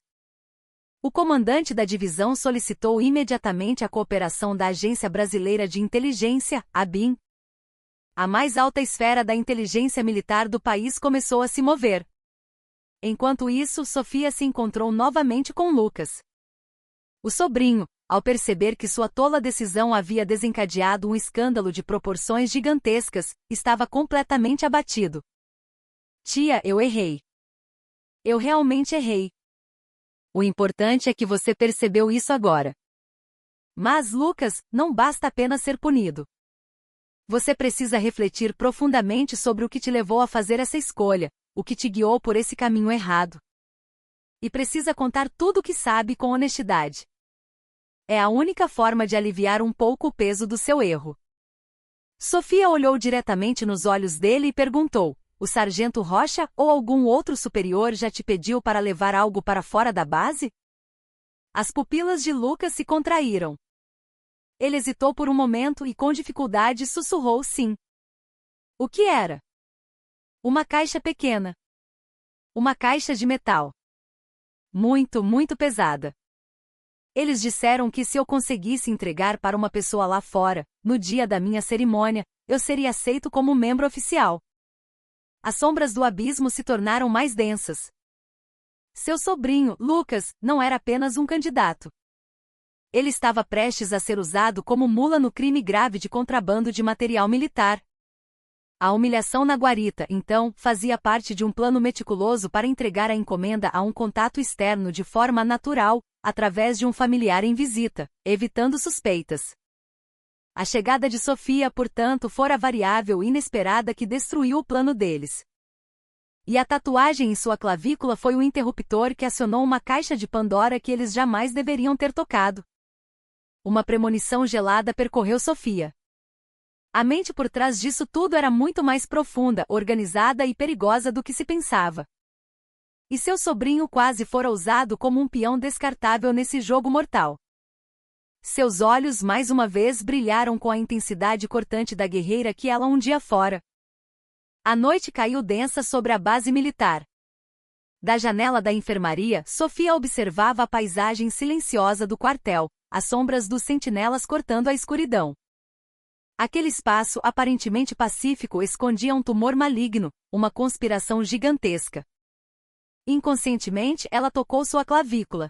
O comandante da divisão solicitou imediatamente a cooperação da Agência Brasileira de Inteligência, ABIN. A mais alta esfera da inteligência militar do país começou a se mover. Enquanto isso, Sofia se encontrou novamente com Lucas. O sobrinho, ao perceber que sua tola decisão havia desencadeado um escândalo de proporções gigantescas, estava completamente abatido. Tia, eu errei. Eu realmente errei. O importante é que você percebeu isso agora. Mas, Lucas, não basta apenas ser punido. Você precisa refletir profundamente sobre o que te levou a fazer essa escolha, o que te guiou por esse caminho errado. E precisa contar tudo o que sabe com honestidade. É a única forma de aliviar um pouco o peso do seu erro. Sofia olhou diretamente nos olhos dele e perguntou: o sargento Rocha ou algum outro superior já te pediu para levar algo para fora da base? As pupilas de Lucas se contraíram. Ele hesitou por um momento e com dificuldade sussurrou sim. O que era? Uma caixa pequena. Uma caixa de metal. Muito, muito pesada. Eles disseram que se eu conseguisse entregar para uma pessoa lá fora, no dia da minha cerimônia, eu seria aceito como membro oficial. As sombras do abismo se tornaram mais densas. Seu sobrinho, Lucas, não era apenas um candidato. Ele estava prestes a ser usado como mula no crime grave de contrabando de material militar. A humilhação na guarita, então, fazia parte de um plano meticuloso para entregar a encomenda a um contato externo de forma natural, através de um familiar em visita, evitando suspeitas. A chegada de Sofia, portanto, fora a variável inesperada que destruiu o plano deles. E a tatuagem em sua clavícula foi o interruptor que acionou uma caixa de Pandora que eles jamais deveriam ter tocado. Uma premonição gelada percorreu Sofia. A mente por trás disso tudo era muito mais profunda, organizada e perigosa do que se pensava. E seu sobrinho quase fora usado como um peão descartável nesse jogo mortal. Seus olhos mais uma vez brilharam com a intensidade cortante da guerreira que ela um dia fora. A noite caiu densa sobre a base militar. Da janela da enfermaria, Sofia observava a paisagem silenciosa do quartel, as sombras dos sentinelas cortando a escuridão. Aquele espaço aparentemente pacífico escondia um tumor maligno, uma conspiração gigantesca. Inconscientemente, ela tocou sua clavícula.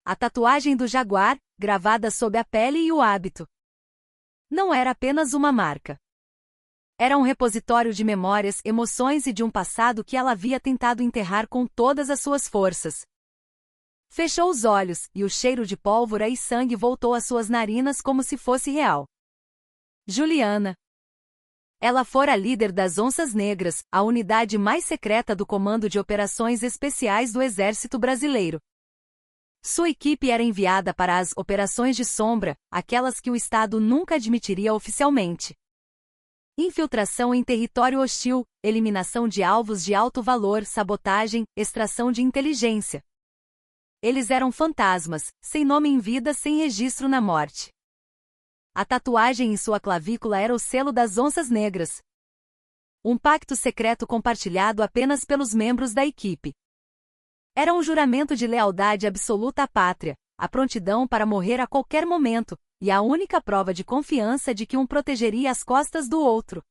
A tatuagem do jaguar, gravada sob a pele e o hábito. Não era apenas uma marca. Era um repositório de memórias, emoções e de um passado que ela havia tentado enterrar com todas as suas forças. Fechou os olhos, e o cheiro de pólvora e sangue voltou às suas narinas como se fosse real. Juliana. Ela fora a líder das Onças Negras, a unidade mais secreta do Comando de Operações Especiais do Exército Brasileiro. Sua equipe era enviada para as operações de sombra, aquelas que o Estado nunca admitiria oficialmente. Infiltração em território hostil, eliminação de alvos de alto valor, sabotagem, extração de inteligência. Eles eram fantasmas, sem nome em vida, sem registro na morte. A tatuagem em sua clavícula era o selo das Onças Negras. Um pacto secreto compartilhado apenas pelos membros da equipe. Era um juramento de lealdade absoluta à pátria, a prontidão para morrer a qualquer momento, e a única prova de confiança de que um protegeria as costas do outro.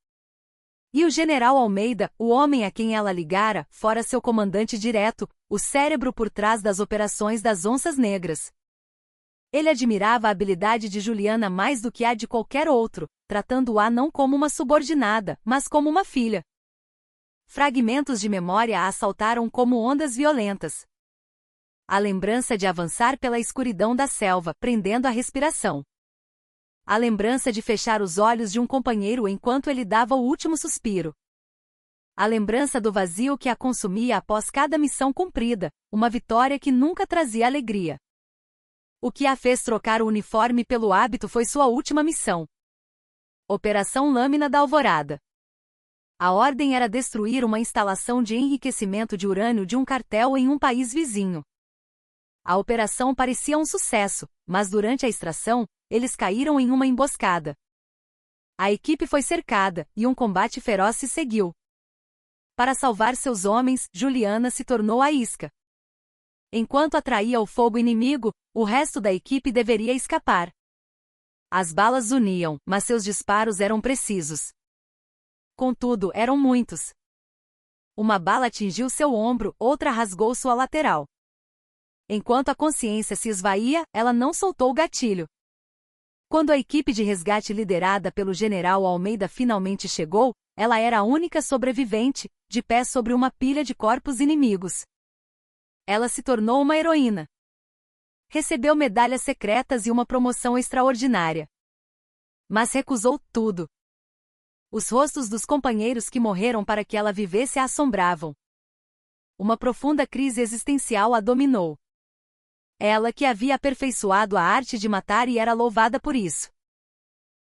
E o general Almeida, o homem a quem ela ligara, fora seu comandante direto, o cérebro por trás das operações das Onças Negras. Ele admirava a habilidade de Juliana mais do que a de qualquer outro, tratando-a não como uma subordinada, mas como uma filha. Fragmentos de memória a assaltaram como ondas violentas. A lembrança de avançar pela escuridão da selva, prendendo a respiração. A lembrança de fechar os olhos de um companheiro enquanto ele dava o último suspiro. A lembrança do vazio que a consumia após cada missão cumprida, uma vitória que nunca trazia alegria. O que a fez trocar o uniforme pelo hábito foi sua última missão. Operação Lâmina da Alvorada. A ordem era destruir uma instalação de enriquecimento de urânio de um cartel em um país vizinho. A operação parecia um sucesso, mas durante a extração, eles caíram em uma emboscada. A equipe foi cercada, e um combate feroz se seguiu. Para salvar seus homens, Juliana se tornou a isca. Enquanto atraía o fogo inimigo, o resto da equipe deveria escapar. As balas uniam, mas seus disparos eram precisos. Contudo, eram muitos. Uma bala atingiu seu ombro, outra rasgou sua lateral. Enquanto a consciência se esvaía, ela não soltou o gatilho. Quando a equipe de resgate liderada pelo general Almeida finalmente chegou, ela era a única sobrevivente, de pé sobre uma pilha de corpos inimigos. Ela se tornou uma heroína. Recebeu medalhas secretas e uma promoção extraordinária. Mas recusou tudo. Os rostos dos companheiros que morreram para que ela vivesse a assombravam. Uma profunda crise existencial a dominou. Ela que havia aperfeiçoado a arte de matar e era louvada por isso.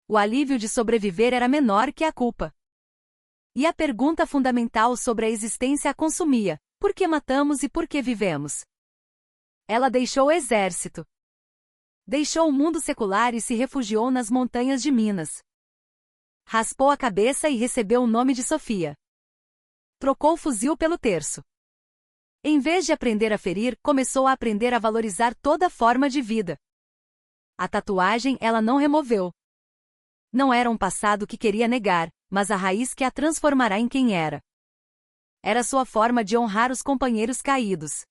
O alívio de sobreviver era menor que a culpa. E a pergunta fundamental sobre a existência a consumia: por que matamos e por que vivemos? Ela deixou o exército. Deixou o mundo secular e se refugiou nas montanhas de Minas. Raspou a cabeça e recebeu o nome de Sofia. Trocou o fuzil pelo terço. Em vez de aprender a ferir, começou a aprender a valorizar toda forma de vida. A tatuagem ela não removeu. Não era um passado que queria negar, mas a raiz que a transformará em quem era. Era sua forma de honrar os companheiros caídos.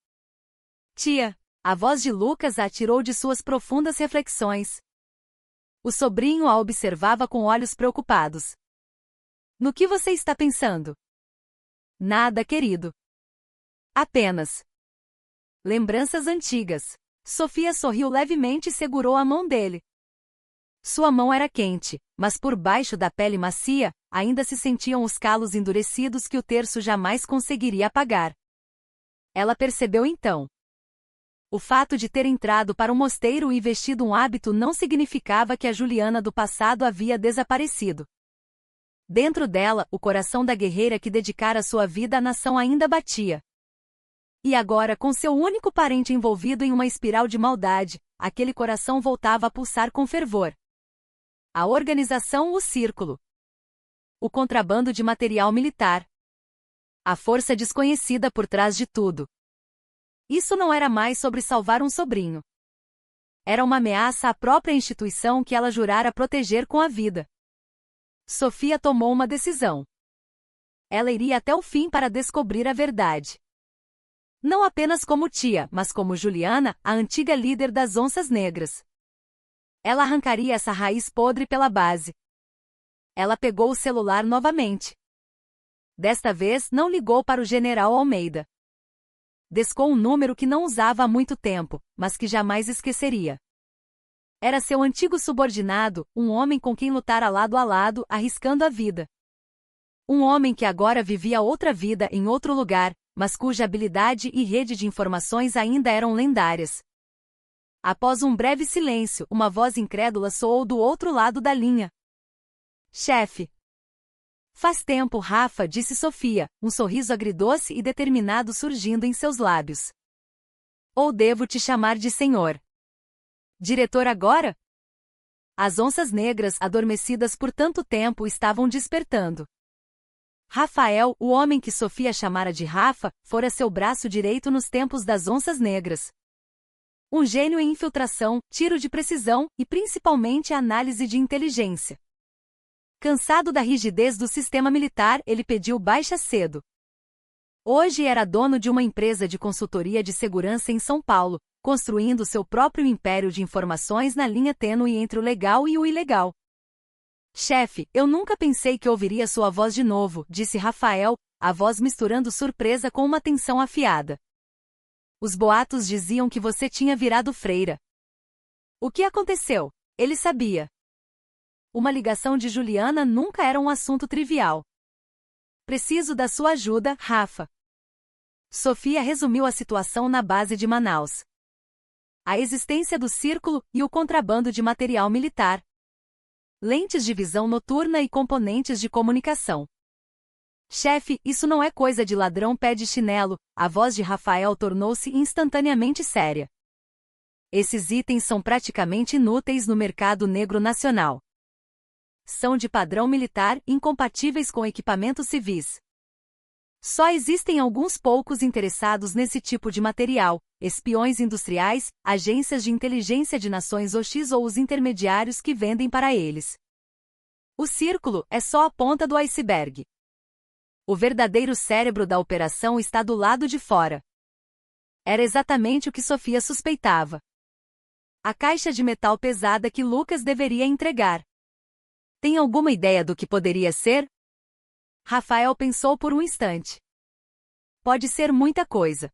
Tia, a voz de Lucas a tirou de suas profundas reflexões. O sobrinho a observava com olhos preocupados. No que você está pensando? Nada, querido. Apenas lembranças antigas. Sofia sorriu levemente e segurou a mão dele. Sua mão era quente, mas por baixo da pele macia, ainda se sentiam os calos endurecidos que o terço jamais conseguiria apagar. Ela percebeu então. O fato de ter entrado para um mosteiro e vestido um hábito não significava que a Juliana do passado havia desaparecido. Dentro dela, o coração da guerreira que dedicara sua vida à nação ainda batia. E agora, com seu único parente envolvido em uma espiral de maldade, aquele coração voltava a pulsar com fervor. A organização, o círculo. O contrabando de material militar. A força desconhecida por trás de tudo. Isso não era mais sobre salvar um sobrinho. Era uma ameaça à própria instituição que ela jurara proteger com a vida. Sofia tomou uma decisão. Ela iria até o fim para descobrir a verdade. Não apenas como tia, mas como Juliana, a antiga líder das Onças Negras. Ela arrancaria essa raiz podre pela base. Ela pegou o celular novamente. Desta vez, não ligou para o general Almeida. Descou um número que não usava há muito tempo, mas que jamais esqueceria. Era seu antigo subordinado, um homem com quem lutara lado a lado, arriscando a vida. Um homem que agora vivia outra vida em outro lugar, mas cuja habilidade e rede de informações ainda eram lendárias. Após um breve silêncio, uma voz incrédula soou do outro lado da linha. Chefe. Faz tempo, Rafa, disse Sofia, um sorriso agridoce e determinado surgindo em seus lábios. Ou devo te chamar de senhor? Diretor agora? As onças negras, adormecidas por tanto tempo, estavam despertando. Rafael, o homem que Sofia chamara de Rafa, fora seu braço direito nos tempos das Onças Negras. Um gênio em infiltração, tiro de precisão e principalmente análise de inteligência. Cansado da rigidez do sistema militar, ele pediu baixa cedo. Hoje era dono de uma empresa de consultoria de segurança em São Paulo, construindo seu próprio império de informações na linha tênue entre o legal e o ilegal. Chefe, eu nunca pensei que ouviria sua voz de novo, disse Rafael, a voz misturando surpresa com uma tensão afiada. Os boatos diziam que você tinha virado freira. O que aconteceu? Ele sabia. Uma ligação de Juliana nunca era um assunto trivial. Preciso da sua ajuda, Rafa. Sofia resumiu a situação na base de Manaus. A existência do círculo e o contrabando de material militar. Lentes de visão noturna e componentes de comunicação. Chefe, isso não é coisa de ladrão pé de chinelo, a voz de Rafael tornou-se instantaneamente séria. Esses itens são praticamente inúteis no mercado negro nacional. São de padrão militar, incompatíveis com equipamentos civis. Só existem alguns poucos interessados nesse tipo de material, espiões industriais, agências de inteligência de nações hostis ou os intermediários que vendem para eles. O círculo é só a ponta do iceberg. O verdadeiro cérebro da operação está do lado de fora. Era exatamente o que Sofia suspeitava. A caixa de metal pesada que Lucas deveria entregar. Tem alguma ideia do que poderia ser? Rafael pensou por um instante. Pode ser muita coisa.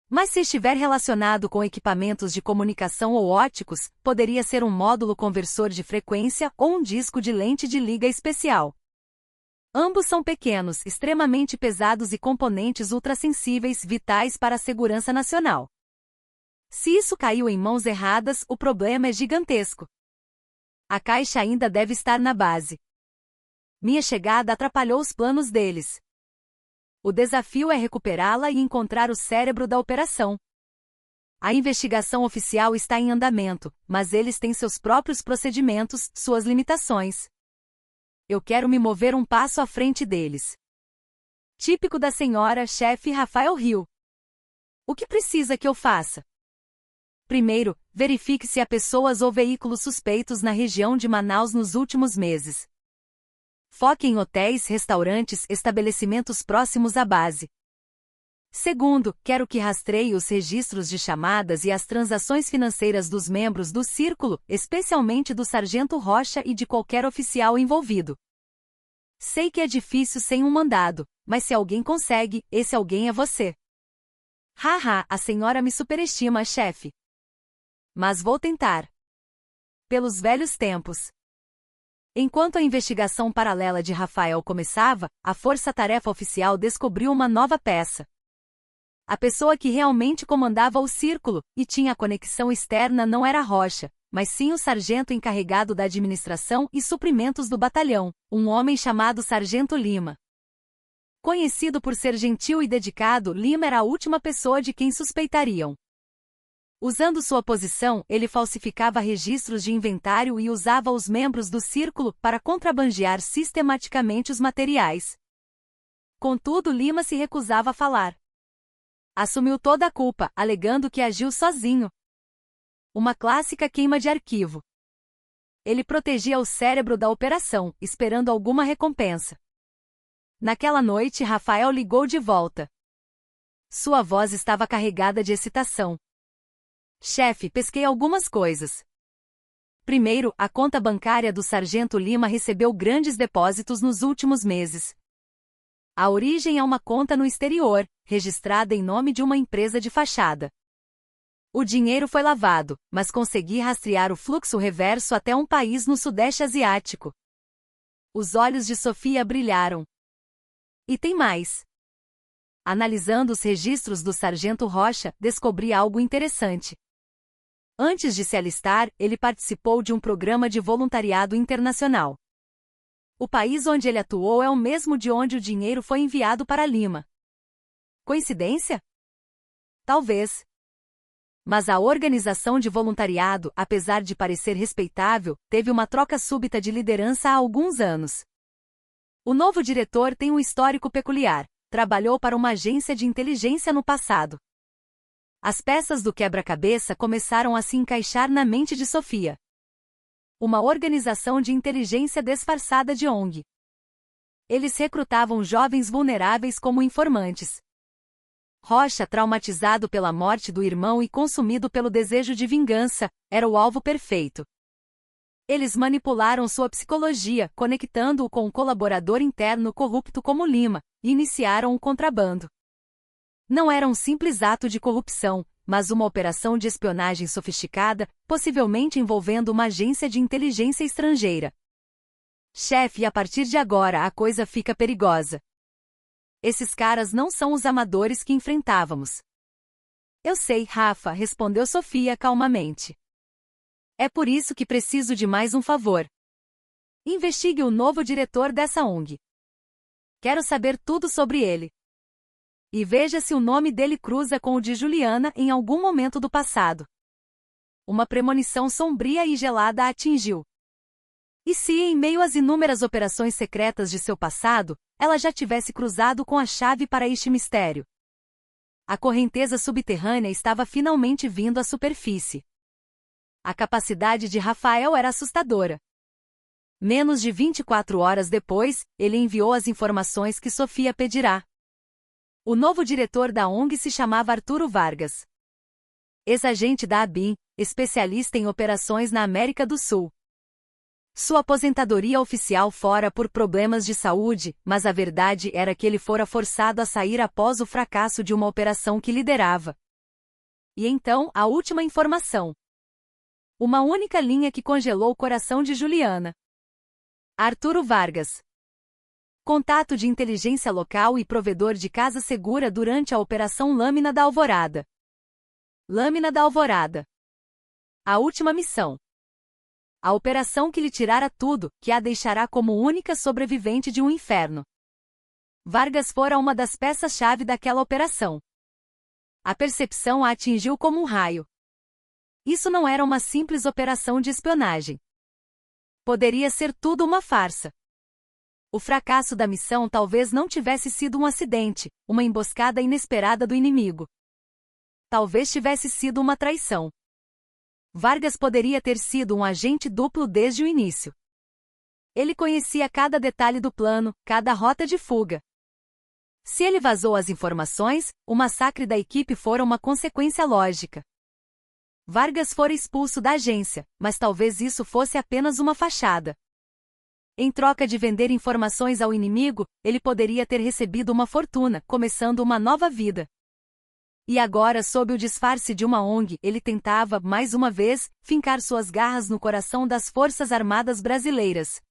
Mas se estiver relacionado com equipamentos de comunicação ou óticos, poderia ser um módulo conversor de frequência ou um disco de lente de liga especial. Ambos são pequenos, extremamente pesados e componentes ultrassensíveis vitais para a segurança nacional. Se isso caiu em mãos erradas, o problema é gigantesco. A caixa ainda deve estar na base. Minha chegada atrapalhou os planos deles. O desafio é recuperá-la e encontrar o cérebro da operação. A investigação oficial está em andamento, mas eles têm seus próprios procedimentos, suas limitações. Eu quero me mover um passo à frente deles. Típico da senhora chefe Rafael Hill. O que precisa que eu faça? Primeiro, verifique se há pessoas ou veículos suspeitos na região de Manaus nos últimos meses. Foque em hotéis, restaurantes, estabelecimentos próximos à base. Segundo, quero que rastreie os registros de chamadas e as transações financeiras dos membros do círculo, especialmente do sargento Rocha e de qualquer oficial envolvido. Sei que é difícil sem um mandado, mas se alguém consegue, esse alguém é você. Haha, a senhora me superestima, chefe. Mas vou tentar. Pelos velhos tempos. Enquanto a investigação paralela de Rafael começava, a força-tarefa oficial descobriu uma nova peça. A pessoa que realmente comandava o círculo, e tinha a conexão externa não era Rocha, mas sim o sargento encarregado da administração e suprimentos do batalhão, um homem chamado Sargento Lima. Conhecido por ser gentil e dedicado, Lima era a última pessoa de quem suspeitariam. Usando sua posição, ele falsificava registros de inventário e usava os membros do círculo para contrabandear sistematicamente os materiais. Contudo, Lima se recusava a falar. Assumiu toda a culpa, alegando que agiu sozinho. Uma clássica queima de arquivo. Ele protegia o cérebro da operação, esperando alguma recompensa. Naquela noite, Rafael ligou de volta. Sua voz estava carregada de excitação. Chefe, pesquei algumas coisas. Primeiro, a conta bancária do Sargento Lima recebeu grandes depósitos nos últimos meses. A origem é uma conta no exterior, registrada em nome de uma empresa de fachada. O dinheiro foi lavado, mas consegui rastrear o fluxo reverso até um país no Sudeste Asiático. Os olhos de Sofia brilharam. E tem mais. Analisando os registros do Sargento Rocha, descobri algo interessante. Antes de se alistar, ele participou de um programa de voluntariado internacional. O país onde ele atuou é o mesmo de onde o dinheiro foi enviado para Lima. Coincidência? Talvez. Mas a organização de voluntariado, apesar de parecer respeitável, teve uma troca súbita de liderança há alguns anos. O novo diretor tem um histórico peculiar. Trabalhou para uma agência de inteligência no passado. As peças do quebra-cabeça começaram a se encaixar na mente de Sofia. Uma organização de inteligência disfarçada de ONG. Eles recrutavam jovens vulneráveis como informantes. Rocha, traumatizado pela morte do irmão e consumido pelo desejo de vingança, era o alvo perfeito. Eles manipularam sua psicologia, conectando-o com um colaborador interno corrupto como Lima, e iniciaram o contrabando. Não era um simples ato de corrupção, mas uma operação de espionagem sofisticada, possivelmente envolvendo uma agência de inteligência estrangeira. Chefe, a partir de agora a coisa fica perigosa. Esses caras não são os amadores que enfrentávamos. Eu sei, Rafa, respondeu Sofia calmamente. É por isso que preciso de mais um favor. Investigue o novo diretor dessa ONG. Quero saber tudo sobre ele. E veja se o nome dele cruza com o de Juliana em algum momento do passado. Uma premonição sombria e gelada a atingiu. E se, em meio às inúmeras operações secretas de seu passado, ela já tivesse cruzado com a chave para este mistério? A correnteza subterrânea estava finalmente vindo à superfície. A capacidade de Rafael era assustadora. Menos de 24 horas depois, ele enviou as informações que Sofia pedirá. O novo diretor da ONG se chamava Arturo Vargas. Ex-agente da ABIN, especialista em operações na América do Sul. Sua aposentadoria oficial fora por problemas de saúde, mas a verdade era que ele fora forçado a sair após o fracasso de uma operação que liderava. E então, a última informação. Uma única linha que congelou o coração de Juliana. Arturo Vargas. Contato de inteligência local e provedor de casa segura durante a Operação Lâmina da Alvorada. Lâmina da Alvorada. A última missão. A operação que lhe tirara tudo, que a deixará como única sobrevivente de um inferno. Vargas fora uma das peças-chave daquela operação. A percepção a atingiu como um raio. Isso não era uma simples operação de espionagem. Poderia ser tudo uma farsa. O fracasso da missão talvez não tivesse sido um acidente, uma emboscada inesperada do inimigo. Talvez tivesse sido uma traição. Vargas poderia ter sido um agente duplo desde o início. Ele conhecia cada detalhe do plano, cada rota de fuga. Se ele vazou as informações, o massacre da equipe fora uma consequência lógica. Vargas fora expulso da agência, mas talvez isso fosse apenas uma fachada. Em troca de vender informações ao inimigo, ele poderia ter recebido uma fortuna, começando uma nova vida. E agora, sob o disfarce de uma ONG, ele tentava, mais uma vez, fincar suas garras no coração das Forças Armadas Brasileiras.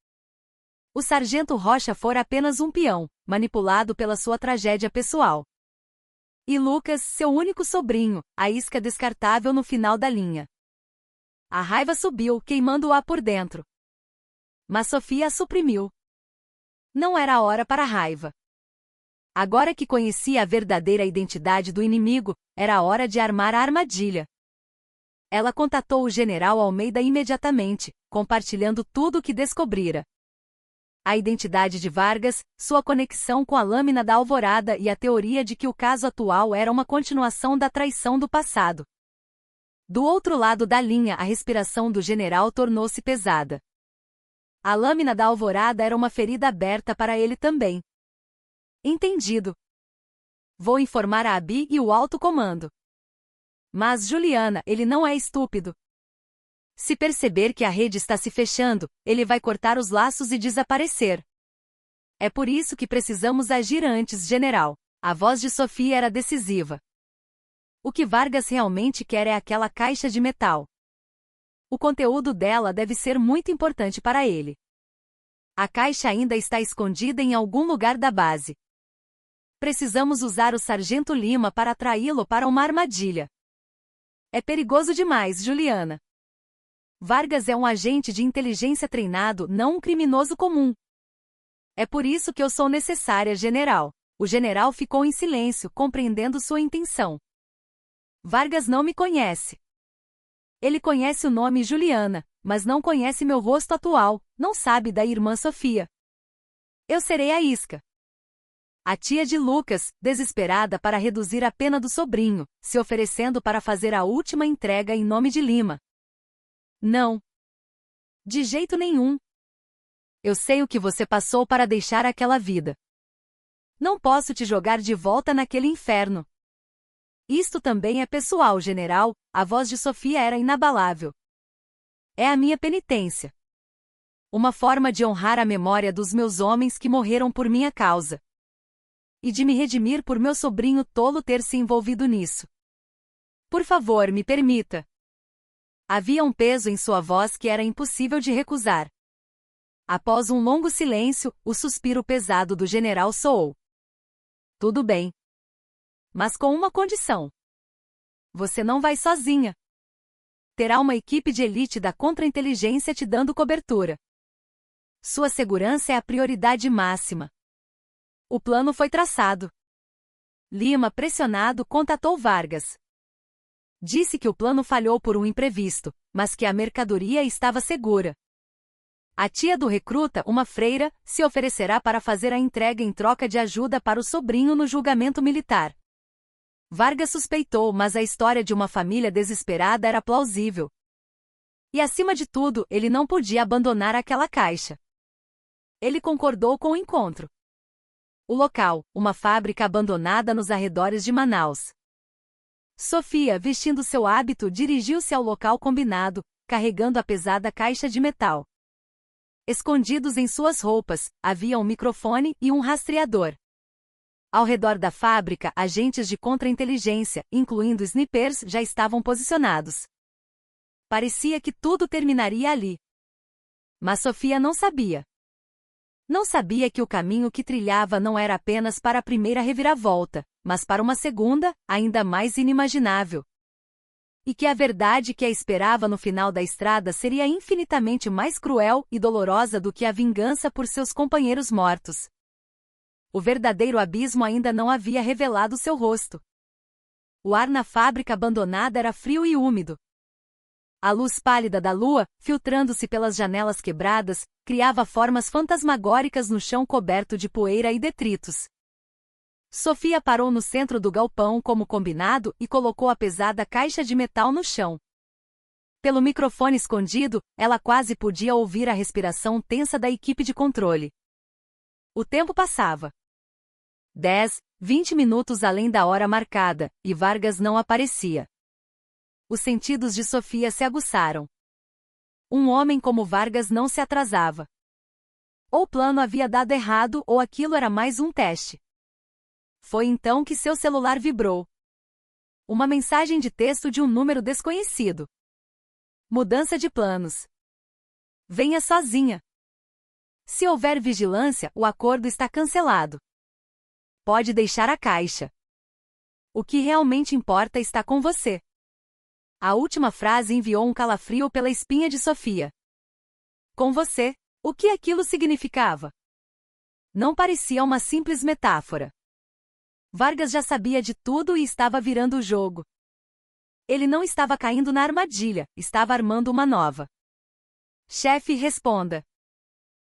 O sargento Rocha fora apenas um peão, manipulado pela sua tragédia pessoal. E Lucas, seu único sobrinho, a isca descartável no final da linha. A raiva subiu, queimando-a por dentro. Mas Sofia a suprimiu. Não era a hora para a raiva. Agora que conhecia a verdadeira identidade do inimigo, era a hora de armar a armadilha. Ela contatou o general Almeida imediatamente, compartilhando tudo o que descobrira. A identidade de Vargas, sua conexão com a Lâmina da Alvorada e a teoria de que o caso atual era uma continuação da traição do passado. Do outro lado da linha, a respiração do general tornou-se pesada. A Lâmina da Alvorada era uma ferida aberta para ele também. Entendido. Vou informar a Abi e o alto comando. Mas Juliana, ele não é estúpido. Se perceber que a rede está se fechando, ele vai cortar os laços e desaparecer. É por isso que precisamos agir antes, general. A voz de Sofia era decisiva. O que Vargas realmente quer é aquela caixa de metal. O conteúdo dela deve ser muito importante para ele. A caixa ainda está escondida em algum lugar da base. Precisamos usar o Sargento Lima para atraí-lo para uma armadilha. É perigoso demais, Juliana. Vargas é um agente de inteligência treinado, não um criminoso comum. É por isso que eu sou necessária, general. O general ficou em silêncio, compreendendo sua intenção. Vargas não me conhece. Ele conhece o nome Juliana, mas não conhece meu rosto atual, não sabe da irmã Sofia. Eu serei a isca. A tia de Lucas, desesperada para reduzir a pena do sobrinho, se oferecendo para fazer a última entrega em nome de Lima. Não. De jeito nenhum. Eu sei o que você passou para deixar aquela vida. Não posso te jogar de volta naquele inferno. Isto também é pessoal, general, a voz de Sofia era inabalável. É a minha penitência. Uma forma de honrar a memória dos meus homens que morreram por minha causa. E de me redimir por meu sobrinho tolo ter se envolvido nisso. Por favor, me permita. Havia um peso em sua voz que era impossível de recusar. Após um longo silêncio, o suspiro pesado do general soou. Tudo bem. Mas com uma condição. Você não vai sozinha. Terá uma equipe de elite da contra-inteligência te dando cobertura. Sua segurança é a prioridade máxima. O plano foi traçado. Lima, pressionado, contatou Vargas. Disse que o plano falhou por um imprevisto, mas que a mercadoria estava segura. A tia do recruta, uma freira, se oferecerá para fazer a entrega em troca de ajuda para o sobrinho no julgamento militar. Vargas suspeitou, mas a história de uma família desesperada era plausível. E acima de tudo, ele não podia abandonar aquela caixa. Ele concordou com o encontro. O local, uma fábrica abandonada nos arredores de Manaus. Sofia, vestindo seu hábito, dirigiu-se ao local combinado, carregando a pesada caixa de metal. Escondidos em suas roupas, havia um microfone e um rastreador. Ao redor da fábrica, agentes de contra-inteligência, incluindo snipers, já estavam posicionados. Parecia que tudo terminaria ali. Mas Sofia não sabia. Não sabia que o caminho que trilhava não era apenas para a primeira reviravolta, mas para uma segunda, ainda mais inimaginável. E que a verdade que a esperava no final da estrada seria infinitamente mais cruel e dolorosa do que a vingança por seus companheiros mortos. O verdadeiro abismo ainda não havia revelado seu rosto. O ar na fábrica abandonada era frio e úmido. A luz pálida da lua, filtrando-se pelas janelas quebradas, criava formas fantasmagóricas no chão coberto de poeira e detritos. Sofia parou no centro do galpão como combinado e colocou a pesada caixa de metal no chão. Pelo microfone escondido, ela quase podia ouvir a respiração tensa da equipe de controle. O tempo passava. 10, 20 minutos além da hora marcada, e Vargas não aparecia. Os sentidos de Sofia se aguçaram. Um homem como Vargas não se atrasava. Ou o plano havia dado errado ou aquilo era mais um teste. Foi então que seu celular vibrou. Uma mensagem de texto de um número desconhecido. Mudança de planos. Venha sozinha. Se houver vigilância, o acordo está cancelado. Pode deixar a caixa. O que realmente importa está com você. A última frase enviou um calafrio pela espinha de Sofia. Com você, o que aquilo significava? Não parecia uma simples metáfora. Vargas já sabia de tudo e estava virando o jogo. Ele não estava caindo na armadilha, estava armando uma nova. Chefe, responda.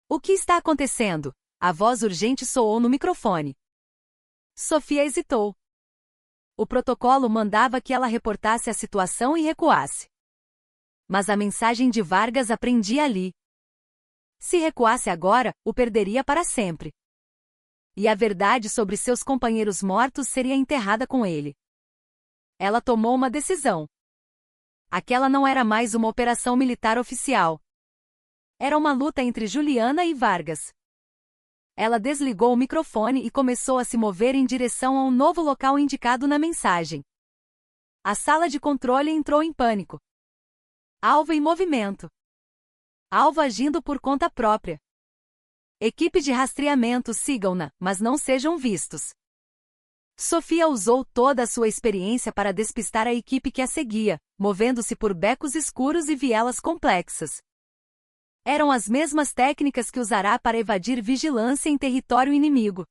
O que está acontecendo? A voz urgente soou no microfone. Sofia hesitou. O protocolo mandava que ela reportasse a situação e recuasse. Mas a mensagem de Vargas a prendia ali. Se recuasse agora, o perderia para sempre. E a verdade sobre seus companheiros mortos seria enterrada com ele. Ela tomou uma decisão. Aquela não era mais uma operação militar oficial. Era uma luta entre Juliana e Vargas. Ela desligou o microfone e começou a se mover em direção a um novo local indicado na mensagem. A sala de controle entrou em pânico. Alvo em movimento. Alvo agindo por conta própria. Equipe de rastreamento, sigam-na, mas não sejam vistos. Sofia usou toda a sua experiência para despistar a equipe que a seguia, movendo-se por becos escuros e vielas complexas. Eram as mesmas técnicas que usará para evadir vigilância em território inimigo.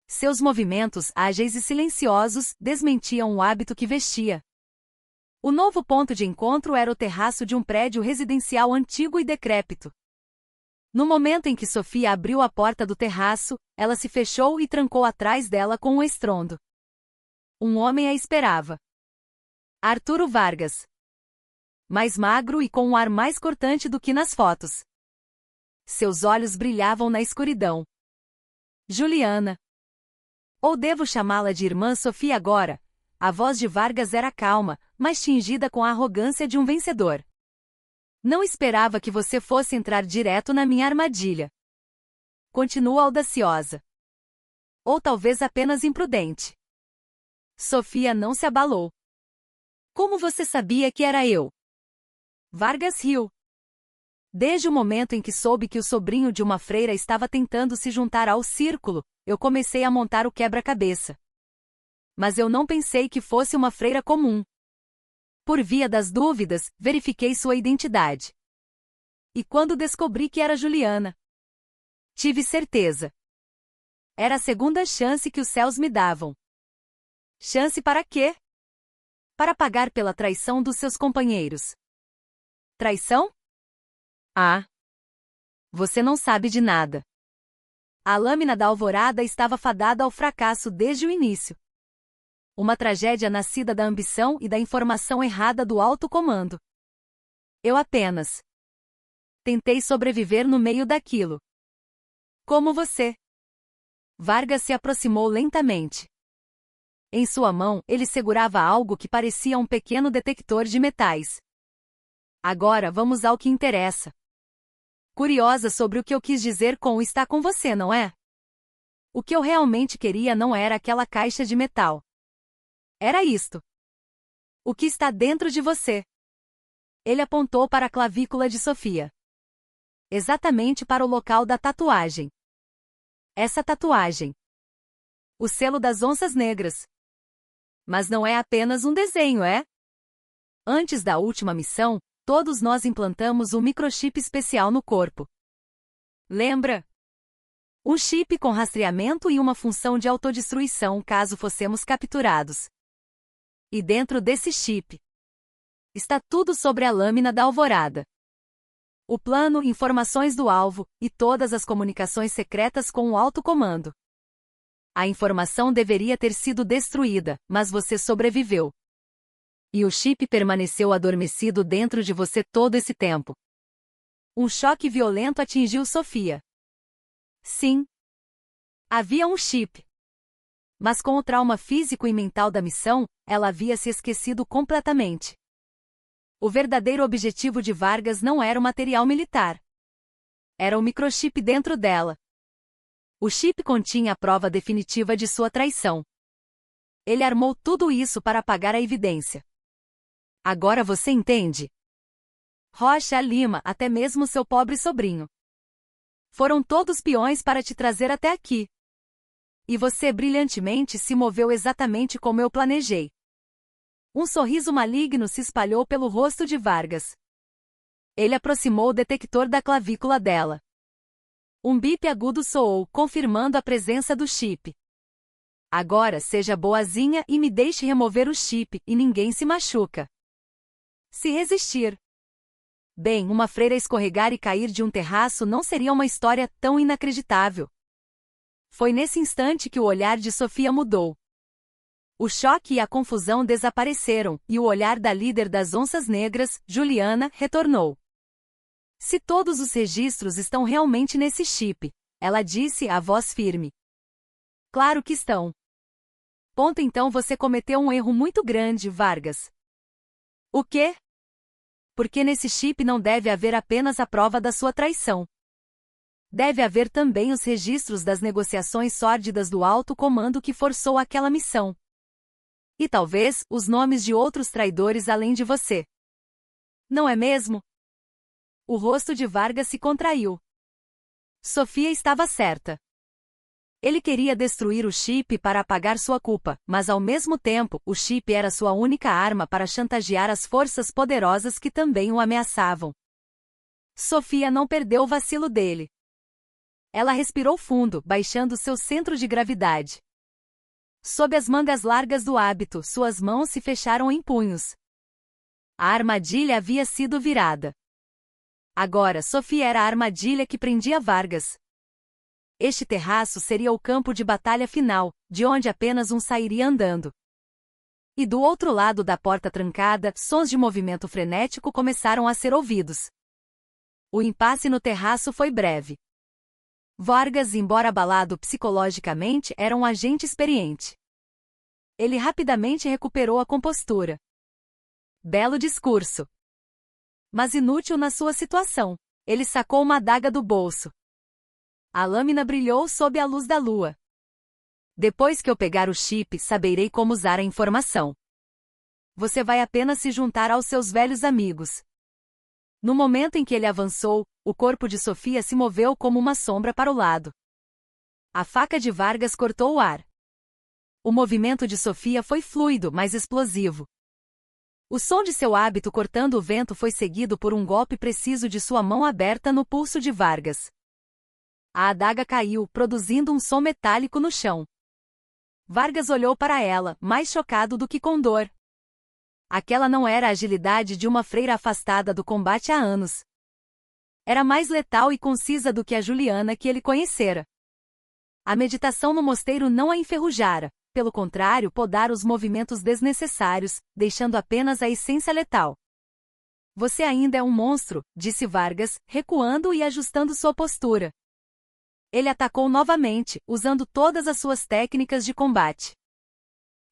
Seus movimentos, ágeis e silenciosos, desmentiam o hábito que vestia. O novo ponto de encontro era o terraço de um prédio residencial antigo e decrépito. No momento em que Sofia abriu a porta do terraço, ela se fechou e trancou atrás dela com um estrondo. Um homem a esperava. Arturo Vargas. Mais magro e com um ar mais cortante do que nas fotos. Seus olhos brilhavam na escuridão. Juliana. Ou devo chamá-la de irmã Sofia agora? A voz de Vargas era calma, mas tingida com a arrogância de um vencedor. Não esperava que você fosse entrar direto na minha armadilha. Continua audaciosa. Ou talvez apenas imprudente. Sofia não se abalou. Como você sabia que era eu? Vargas riu. Desde o momento em que soube que o sobrinho de uma freira estava tentando se juntar ao círculo, eu comecei a montar o quebra-cabeça. Mas eu não pensei que fosse uma freira comum. Por via das dúvidas, verifiquei sua identidade. E quando descobri que era Juliana, tive certeza. Era a segunda chance que os céus me davam. Chance para quê? Para pagar pela traição dos seus companheiros. Traição? Ah! Você não sabe de nada. A lâmina da Alvorada estava fadada ao fracasso desde o início. Uma tragédia nascida da ambição e da informação errada do alto comando. Eu apenas tentei sobreviver no meio daquilo. Como você. Vargas se aproximou lentamente. Em sua mão, ele segurava algo que parecia um pequeno detector de metais. Agora vamos ao que interessa. Curiosa sobre o que eu quis dizer com está com você, não é? O que eu realmente queria não era aquela caixa de metal. Era isto. O que está dentro de você? Ele apontou para a clavícula de Sofia. Exatamente para o local da tatuagem. Essa tatuagem. O selo das onças negras. Mas não é apenas um desenho, é? Antes da última missão, todos nós implantamos um microchip especial no corpo. Lembra? Um chip com rastreamento e uma função de autodestruição caso fossemos capturados. E dentro desse chip está tudo sobre a lâmina da Alvorada. O plano, informações do alvo, e todas as comunicações secretas com o alto comando. A informação deveria ter sido destruída, mas você sobreviveu. E o chip permaneceu adormecido dentro de você todo esse tempo. Um choque violento atingiu Sofia. Sim. Havia um chip. Mas com o trauma físico e mental da missão, ela havia se esquecido completamente. O verdadeiro objetivo de Vargas não era o material militar. Era o microchip dentro dela. O chip continha a prova definitiva de sua traição. Ele armou tudo isso para apagar a evidência. Agora você entende? Rocha, Lima, até mesmo seu pobre sobrinho. Foram todos peões para te trazer até aqui. E você brilhantemente se moveu exatamente como eu planejei. Um sorriso maligno se espalhou pelo rosto de Vargas. Ele aproximou o detector da clavícula dela. Um bip agudo soou, confirmando a presença do chip. Agora seja boazinha e me deixe remover o chip, e ninguém se machuca. Se resistir. Bem, uma freira escorregar e cair de um terraço não seria uma história tão inacreditável. Foi nesse instante que o olhar de Sofia mudou. O choque e a confusão desapareceram, e o olhar da líder das onças negras, Juliana, retornou. Se todos os registros estão realmente nesse chip, ela disse a voz firme. Claro que estão. Ponto, então você cometeu um erro muito grande, Vargas. O quê? Porque nesse chip não deve haver apenas a prova da sua traição. Deve haver também os registros das negociações sórdidas do alto comando que forçou aquela missão. E talvez, os nomes de outros traidores além de você. Não é mesmo? O rosto de Vargas se contraiu. Sofia estava certa. Ele queria destruir o chip para apagar sua culpa, mas ao mesmo tempo, o chip era sua única arma para chantagear as forças poderosas que também o ameaçavam. Sofia não perdeu o vacilo dele. Ela respirou fundo, baixando seu centro de gravidade. Sob as mangas largas do hábito, suas mãos se fecharam em punhos. A armadilha havia sido virada. Agora Sofia era a armadilha que prendia Vargas. Este terraço seria o campo de batalha final, de onde apenas um sairia andando. E do outro lado da porta trancada, sons de movimento frenético começaram a ser ouvidos. O impasse no terraço foi breve. Vargas, embora abalado psicologicamente, era um agente experiente. Ele rapidamente recuperou a compostura. Belo discurso. Mas inútil na sua situação. Ele sacou uma adaga do bolso. A lâmina brilhou sob a luz da lua. Depois que eu pegar o chip, saberei como usar a informação. Você vai apenas se juntar aos seus velhos amigos. No momento em que ele avançou, o corpo de Sofia se moveu como uma sombra para o lado. A faca de Vargas cortou o ar. O movimento de Sofia foi fluido, mas explosivo. O som de seu hábito cortando o vento foi seguido por um golpe preciso de sua mão aberta no pulso de Vargas. A adaga caiu, produzindo um som metálico no chão. Vargas olhou para ela, mais chocado do que com dor. Aquela não era a agilidade de uma freira afastada do combate há anos. Era mais letal e concisa do que a Juliana que ele conhecera. A meditação no mosteiro não a enferrujara, pelo contrário, podara os movimentos desnecessários, deixando apenas a essência letal. Você ainda é um monstro, disse Vargas, recuando e ajustando sua postura. Ele atacou novamente, usando todas as suas técnicas de combate.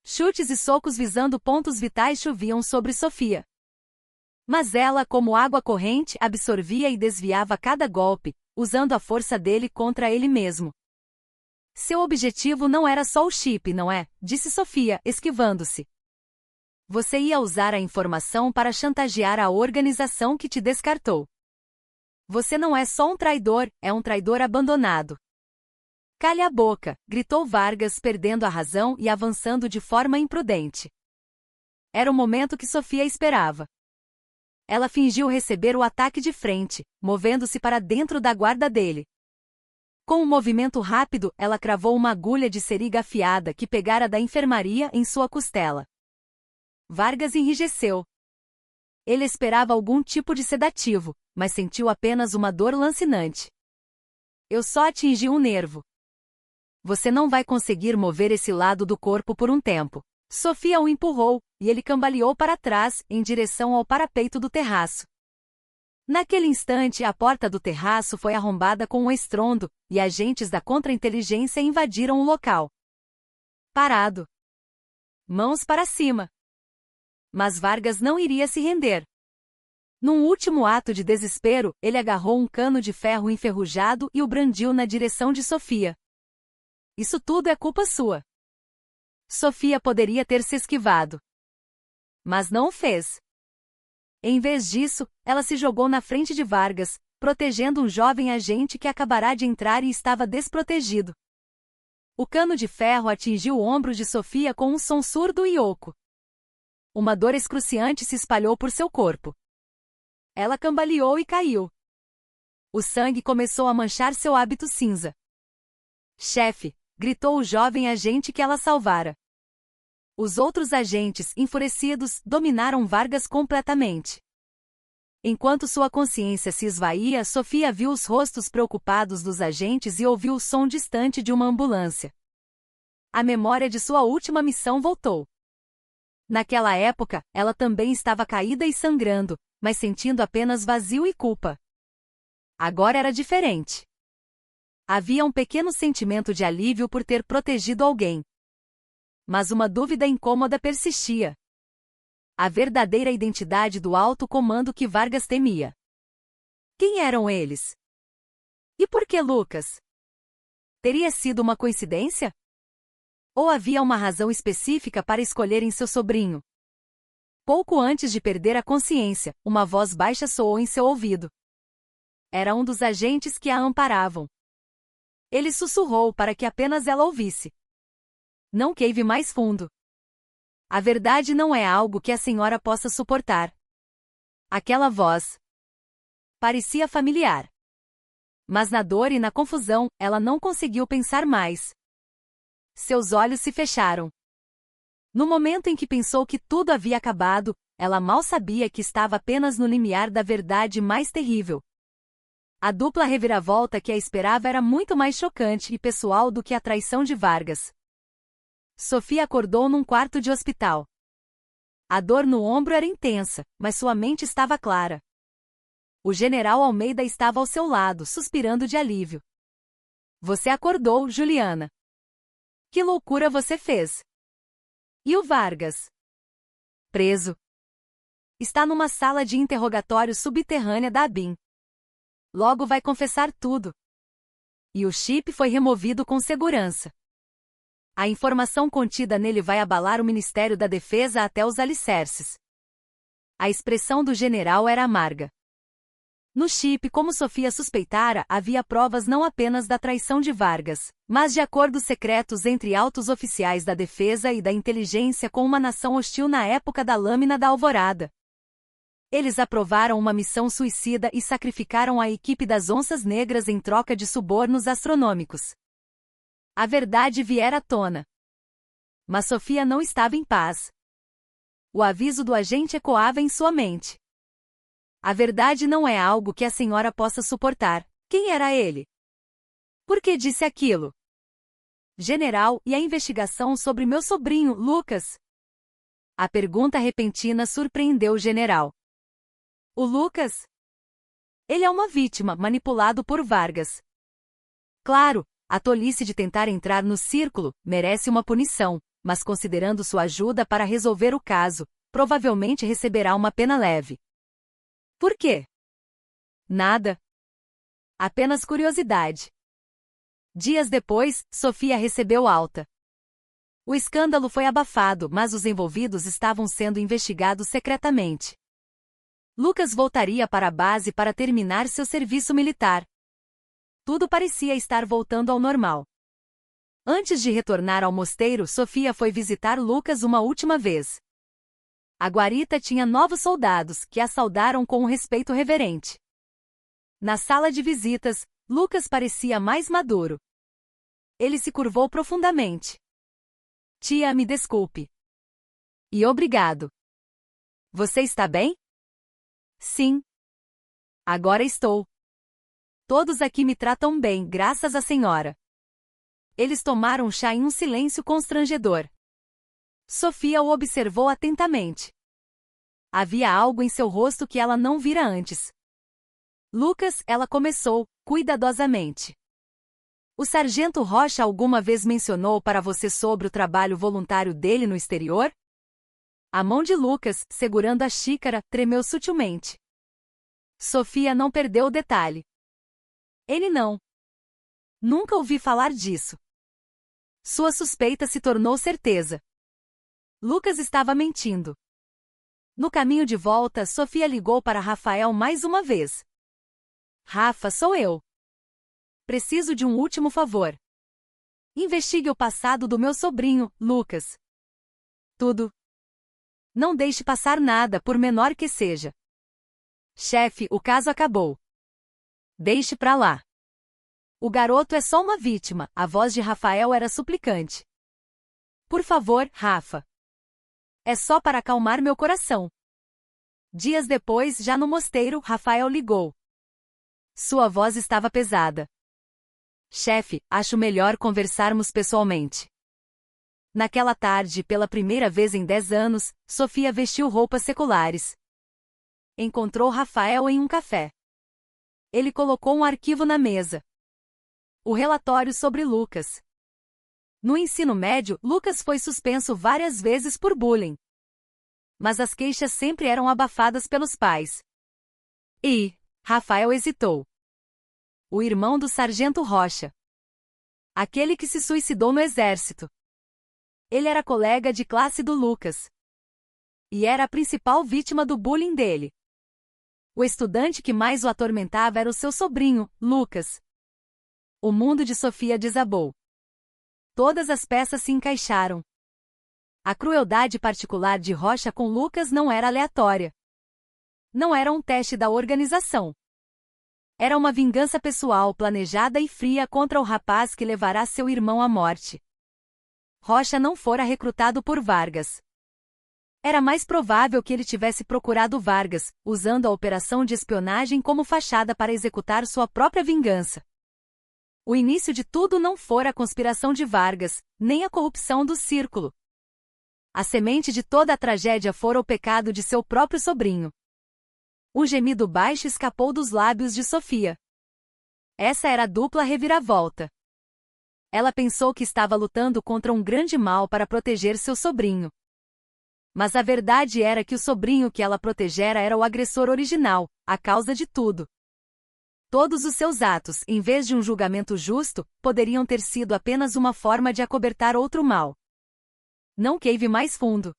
Chutes e socos visando pontos vitais choviam sobre Sofia. Mas ela, como água corrente, absorvia e desviava cada golpe, usando a força dele contra ele mesmo. Seu objetivo não era só o chip, não é? Disse Sofia, esquivando-se. Você ia usar a informação para chantagear a organização que te descartou. Você não é só um traidor, é um traidor abandonado. Cale a boca, gritou Vargas, perdendo a razão e avançando de forma imprudente. Era o momento que Sofia esperava. Ela fingiu receber o ataque de frente, movendo-se para dentro da guarda dele. Com um movimento rápido, ela cravou uma agulha de seriga afiada que pegara da enfermaria em sua costela. Vargas enrijeceu. Ele esperava algum tipo de sedativo, mas sentiu apenas uma dor lancinante. Eu só atingi um nervo. Você não vai conseguir mover esse lado do corpo por um tempo. Sofia o empurrou, e ele cambaleou para trás, em direção ao parapeito do terraço. Naquele instante, a porta do terraço foi arrombada com um estrondo, e agentes da contra-inteligência invadiram o local. Parado. Mãos para cima. Mas Vargas não iria se render. Num último ato de desespero, ele agarrou um cano de ferro enferrujado e o brandiu na direção de Sofia. Isso tudo é culpa sua. Sofia poderia ter se esquivado. Mas não o fez. Em vez disso, ela se jogou na frente de Vargas, protegendo um jovem agente que acabará de entrar e estava desprotegido. O cano de ferro atingiu o ombro de Sofia com um som surdo e oco. Uma dor excruciante se espalhou por seu corpo. Ela cambaleou e caiu. O sangue começou a manchar seu hábito cinza. Chefe! Gritou o jovem agente que ela salvara. Os outros agentes, enfurecidos, dominaram Vargas completamente. Enquanto sua consciência se esvaía, Sofia viu os rostos preocupados dos agentes e ouviu o som distante de uma ambulância. A memória de sua última missão voltou. Naquela época, ela também estava caída e sangrando, mas sentindo apenas vazio e culpa. Agora era diferente. Havia um pequeno sentimento de alívio por ter protegido alguém. Mas uma dúvida incômoda persistia. A verdadeira identidade do alto comando que Vargas temia. Quem eram eles? E por que Lucas? Teria sido uma coincidência? Ou havia uma razão específica para escolherem seu sobrinho? Pouco antes de perder a consciência, uma voz baixa soou em seu ouvido. Era um dos agentes que a amparavam. Ele sussurrou para que apenas ela ouvisse. Não cave mais fundo. A verdade não é algo que a senhora possa suportar. Aquela voz parecia familiar. Mas na dor e na confusão, ela não conseguiu pensar mais. Seus olhos se fecharam. No momento em que pensou que tudo havia acabado, ela mal sabia que estava apenas no limiar da verdade mais terrível. A dupla reviravolta que a esperava era muito mais chocante e pessoal do que a traição de Vargas. Sofia acordou num quarto de hospital. A dor no ombro era intensa, mas sua mente estava clara. O general Almeida estava ao seu lado, suspirando de alívio. Você acordou, Juliana. Que loucura você fez? E o Vargas? Preso. Está numa sala de interrogatório subterrânea da ABIN. Logo vai confessar tudo. E o chip foi removido com segurança. A informação contida nele vai abalar o Ministério da Defesa até os alicerces. A expressão do general era amarga. No chip, como Sofia suspeitara, havia provas não apenas da traição de Vargas, mas de acordos secretos entre altos oficiais da defesa e da inteligência com uma nação hostil na época da Lâmina da Alvorada. Eles aprovaram uma missão suicida e sacrificaram a equipe das Onças Negras em troca de subornos astronômicos. A verdade viera à tona. Mas Sofia não estava em paz. O aviso do agente ecoava em sua mente. A verdade não é algo que a senhora possa suportar. Quem era ele? Por que disse aquilo? General, e a investigação sobre meu sobrinho, Lucas? A pergunta repentina surpreendeu o general. O Lucas? Ele é uma vítima, manipulado por Vargas. Claro, a tolice de tentar entrar no círculo merece uma punição, mas considerando sua ajuda para resolver o caso, provavelmente receberá uma pena leve. Por quê? Nada. Apenas curiosidade. Dias depois, Sofia recebeu alta. O escândalo foi abafado, mas os envolvidos estavam sendo investigados secretamente. Lucas voltaria para a base para terminar seu serviço militar. Tudo parecia estar voltando ao normal. Antes de retornar ao mosteiro, Sofia foi visitar Lucas uma última vez. A guarita tinha novos soldados, que a saudaram com um respeito reverente. Na sala de visitas, Lucas parecia mais maduro. Ele se curvou profundamente. Tia, me desculpe. E obrigado. Você está bem? Sim. Agora estou. Todos aqui me tratam bem, graças à senhora. Eles tomaram chá em um silêncio constrangedor. Sofia o observou atentamente. Havia algo em seu rosto que ela não vira antes. Lucas, ela começou, cuidadosamente. O sargento Rocha alguma vez mencionou para você sobre o trabalho voluntário dele no exterior? A mão de Lucas, segurando a xícara, tremeu sutilmente. Sofia não perdeu o detalhe. Ele não. Nunca ouvi falar disso. Sua suspeita se tornou certeza. Lucas estava mentindo. No caminho de volta, Sofia ligou para Rafael mais uma vez. Rafa, sou eu. Preciso de um último favor. Investigue o passado do meu sobrinho, Lucas. Tudo. Não deixe passar nada, por menor que seja. Chefe, o caso acabou. Deixe pra lá. O garoto é só uma vítima, a voz de Rafael era suplicante. Por favor, Rafa. É só para acalmar meu coração. Dias depois, já no mosteiro, Rafael ligou. Sua voz estava pesada. Chefe, acho melhor conversarmos pessoalmente. Naquela tarde, pela primeira vez em 10 anos, Sofia vestiu roupas seculares. Encontrou Rafael em um café. Ele colocou um arquivo na mesa. O relatório sobre Lucas. No ensino médio, Lucas foi suspenso várias vezes por bullying. Mas as queixas sempre eram abafadas pelos pais. E Rafael hesitou. O irmão do sargento Rocha. Aquele que se suicidou no exército. Ele era colega de classe do Lucas. E era a principal vítima do bullying dele. O estudante que mais o atormentava era o seu sobrinho, Lucas. O mundo de Sofia desabou. Todas as peças se encaixaram. A crueldade particular de Rocha com Lucas não era aleatória. Não era um teste da organização. Era uma vingança pessoal planejada e fria contra o rapaz que levará seu irmão à morte. Rocha não fora recrutado por Vargas. Era mais provável que ele tivesse procurado Vargas, usando a operação de espionagem como fachada para executar sua própria vingança. O início de tudo não fora a conspiração de Vargas, nem a corrupção do círculo. A semente de toda a tragédia fora o pecado de seu próprio sobrinho. Um gemido baixo escapou dos lábios de Sofia. Essa era a dupla reviravolta. Ela pensou que estava lutando contra um grande mal para proteger seu sobrinho. Mas a verdade era que o sobrinho que ela protegera era o agressor original, a causa de tudo. Todos os seus atos, em vez de um julgamento justo, poderiam ter sido apenas uma forma de acobertar outro mal. Não cave mais fundo.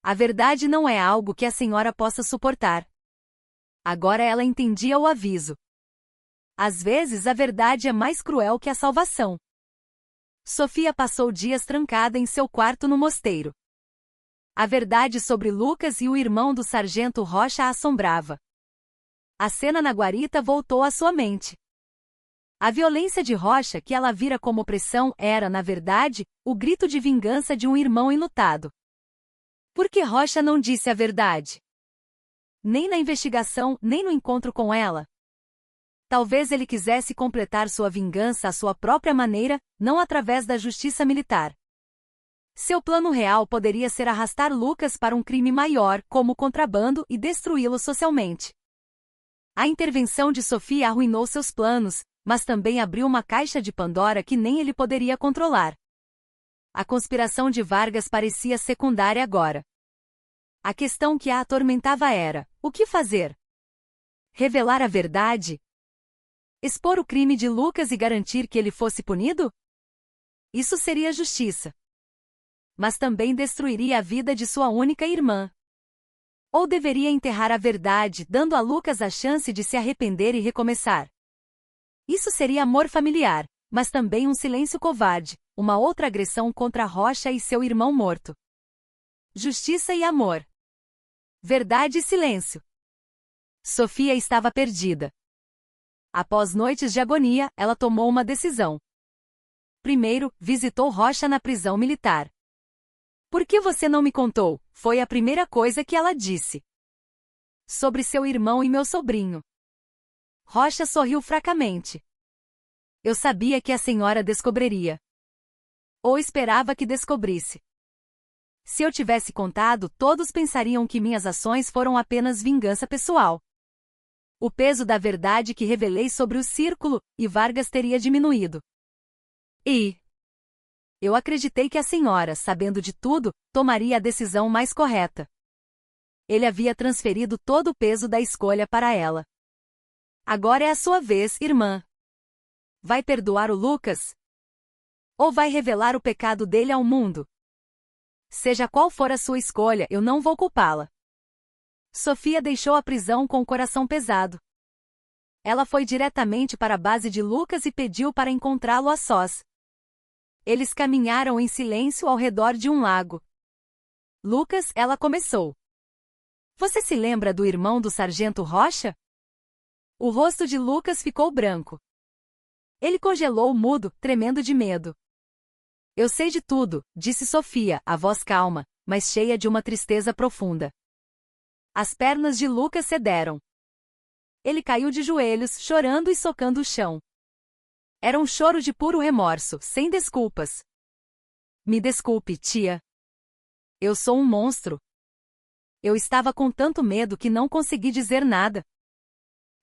A verdade não é algo que a senhora possa suportar. Agora ela entendia o aviso. Às vezes a verdade é mais cruel que a salvação. Sofia passou dias trancada em seu quarto no mosteiro. A verdade sobre Lucas e o irmão do sargento Rocha a assombrava. A cena na guarita voltou à sua mente. A violência de Rocha que ela vira como opressão era, na verdade, o grito de vingança de um irmão enlutado. Por que Rocha não disse a verdade? Nem na investigação, nem no encontro com ela. Talvez ele quisesse completar sua vingança à sua própria maneira, não através da justiça militar. Seu plano real poderia ser arrastar Lucas para um crime maior, como contrabando, e destruí-lo socialmente. A intervenção de Sofia arruinou seus planos, mas também abriu uma caixa de Pandora que nem ele poderia controlar. A conspiração de Vargas parecia secundária agora. A questão que a atormentava era: o que fazer? Revelar a verdade? Expor o crime de Lucas e garantir que ele fosse punido? Isso seria justiça. Mas também destruiria a vida de sua única irmã. Ou deveria enterrar a verdade, dando a Lucas a chance de se arrepender e recomeçar? Isso seria amor familiar, mas também um silêncio covarde, uma outra agressão contra Rocha e seu irmão morto. Justiça e amor. Verdade e silêncio. Sofia estava perdida. Após noites de agonia, ela tomou uma decisão. Primeiro, visitou Rocha na prisão militar. Por que você não me contou? Foi a primeira coisa que ela disse. Sobre seu irmão e meu sobrinho. Rocha sorriu fracamente. Eu sabia que a senhora descobriria. Ou esperava que descobrisse. Se eu tivesse contado, todos pensariam que minhas ações foram apenas vingança pessoal. O peso da verdade que revelei sobre o círculo e Vargas teria diminuído. E eu acreditei que a senhora, sabendo de tudo, tomaria a decisão mais correta. Ele havia transferido todo o peso da escolha para ela. Agora é a sua vez, irmã. Vai perdoar o Lucas? Ou vai revelar o pecado dele ao mundo? Seja qual for a sua escolha, eu não vou culpá-la. Sofia deixou a prisão com o coração pesado. Ela foi diretamente para a base de Lucas e pediu para encontrá-lo a sós. Eles caminharam em silêncio ao redor de um lago. Lucas, ela começou. Você se lembra do irmão do sargento Rocha? O rosto de Lucas ficou branco. Ele congelou mudo, tremendo de medo. Eu sei de tudo, disse Sofia, a voz calma, mas cheia de uma tristeza profunda. As pernas de Lucas cederam. Ele caiu de joelhos, chorando e socando o chão. Era um choro de puro remorso, sem desculpas. Me desculpe, tia. Eu sou um monstro. Eu estava com tanto medo que não consegui dizer nada.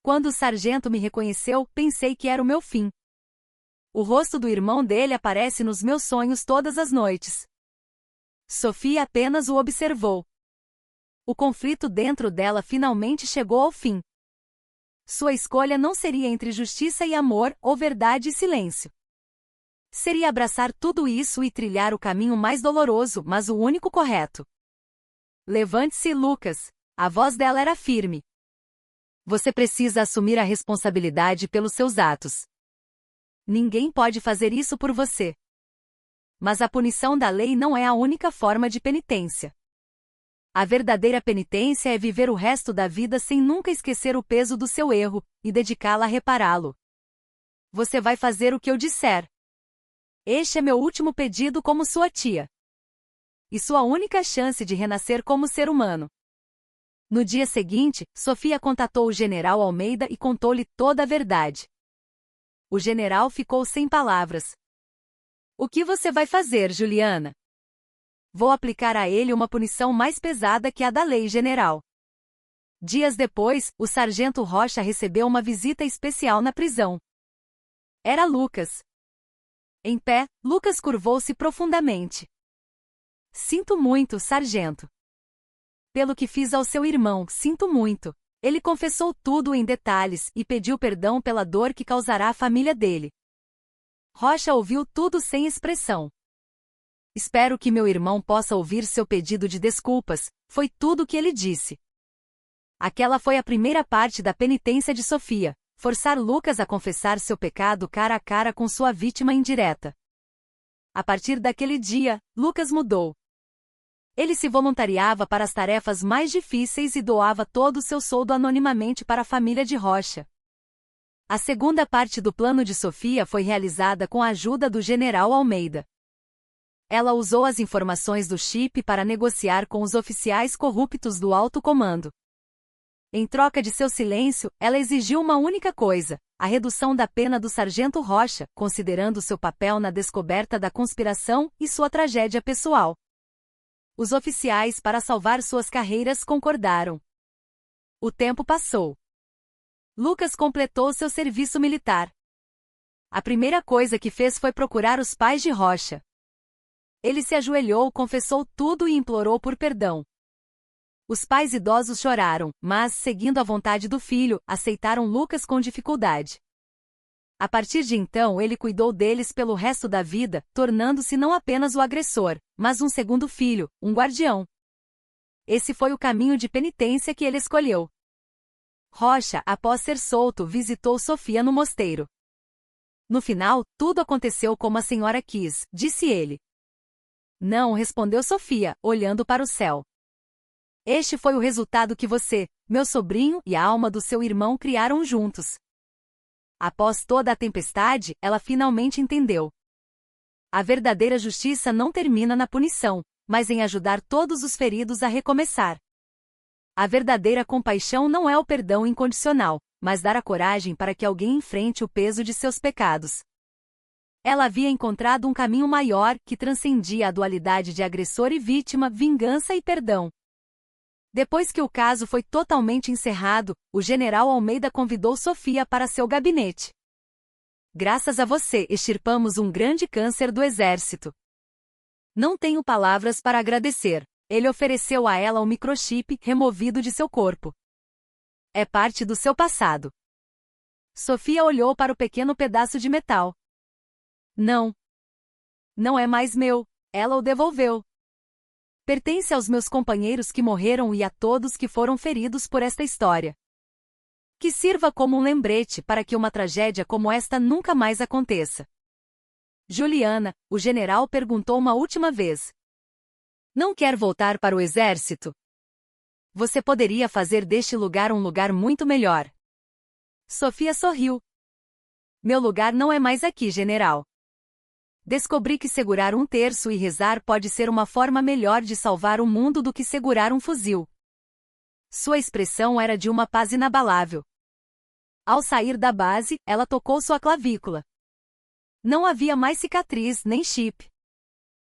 Quando o sargento me reconheceu, pensei que era o meu fim. O rosto do irmão dele aparece nos meus sonhos todas as noites. Sofia apenas o observou. O conflito dentro dela finalmente chegou ao fim. Sua escolha não seria entre justiça e amor, ou verdade e silêncio. Seria abraçar tudo isso e trilhar o caminho mais doloroso, mas o único correto. Levante-se, Lucas. A voz dela era firme. Você precisa assumir a responsabilidade pelos seus atos. Ninguém pode fazer isso por você. Mas a punição da lei não é a única forma de penitência. A verdadeira penitência é viver o resto da vida sem nunca esquecer o peso do seu erro, e dedicá-la a repará-lo. Você vai fazer o que eu disser. Este é meu último pedido como sua tia. e sua única chance de renascer como ser humano. No dia seguinte, Sofia contatou o general Almeida e contou-lhe toda a verdade. O general ficou sem palavras. O que você vai fazer, Juliana? Vou aplicar a ele uma punição mais pesada que a da lei general. Dias depois, o sargento Rocha recebeu uma visita especial na prisão. Era Lucas. Em pé, Lucas curvou-se profundamente. Sinto muito, sargento. Pelo que fiz ao seu irmão, sinto muito. Ele confessou tudo em detalhes e pediu perdão pela dor que causará à família dele. Rocha ouviu tudo sem expressão. Espero que meu irmão possa ouvir seu pedido de desculpas, foi tudo o que ele disse. Aquela foi a primeira parte da penitência de Sofia, forçar Lucas a confessar seu pecado cara a cara com sua vítima indireta. A partir daquele dia, Lucas mudou. Ele se voluntariava para as tarefas mais difíceis e doava todo o seu soldo anonimamente para a família de Rocha. A segunda parte do plano de Sofia foi realizada com a ajuda do general Almeida. Ela usou as informações do chip para negociar com os oficiais corruptos do alto comando. Em troca de seu silêncio, ela exigiu uma única coisa: a redução da pena do sargento Rocha, considerando seu papel na descoberta da conspiração e sua tragédia pessoal. Os oficiais, para salvar suas carreiras, concordaram. O tempo passou. Lucas completou seu serviço militar. A primeira coisa que fez foi procurar os pais de Rocha. Ele se ajoelhou, confessou tudo e implorou por perdão. Os pais idosos choraram, mas, seguindo a vontade do filho, aceitaram Lucas com dificuldade. A partir de então ele cuidou deles pelo resto da vida, tornando-se não apenas o agressor, mas um segundo filho, um guardião. Esse foi o caminho de penitência que ele escolheu. Rocha, após ser solto, visitou Sofia no mosteiro. No final, tudo aconteceu como a senhora quis, disse ele. Não, respondeu Sofia, olhando para o céu. Este foi o resultado que você, meu sobrinho e a alma do seu irmão criaram juntos. Após toda a tempestade, ela finalmente entendeu. A verdadeira justiça não termina na punição, mas em ajudar todos os feridos a recomeçar. A verdadeira compaixão não é o perdão incondicional, mas dar a coragem para que alguém enfrente o peso de seus pecados. Ela havia encontrado um caminho maior que transcendia a dualidade de agressor e vítima, vingança e perdão. Depois que o caso foi totalmente encerrado, o general Almeida convidou Sofia para seu gabinete. Graças a você, extirpamos um grande câncer do exército. Não tenho palavras para agradecer. Ele ofereceu a ela um microchip removido de seu corpo. É parte do seu passado. Sofia olhou para o pequeno pedaço de metal. Não. Não é mais meu. Ela o devolveu. Pertence aos meus companheiros que morreram e a todos que foram feridos por esta história. Que sirva como um lembrete para que uma tragédia como esta nunca mais aconteça. Juliana, o general perguntou uma última vez. Não quer voltar para o exército? Você poderia fazer deste lugar um lugar muito melhor. Sofia sorriu. Meu lugar não é mais aqui, general. Descobri que segurar um terço e rezar pode ser uma forma melhor de salvar o mundo do que segurar um fuzil. Sua expressão era de uma paz inabalável. Ao sair da base, ela tocou sua clavícula. Não havia mais cicatriz nem chip.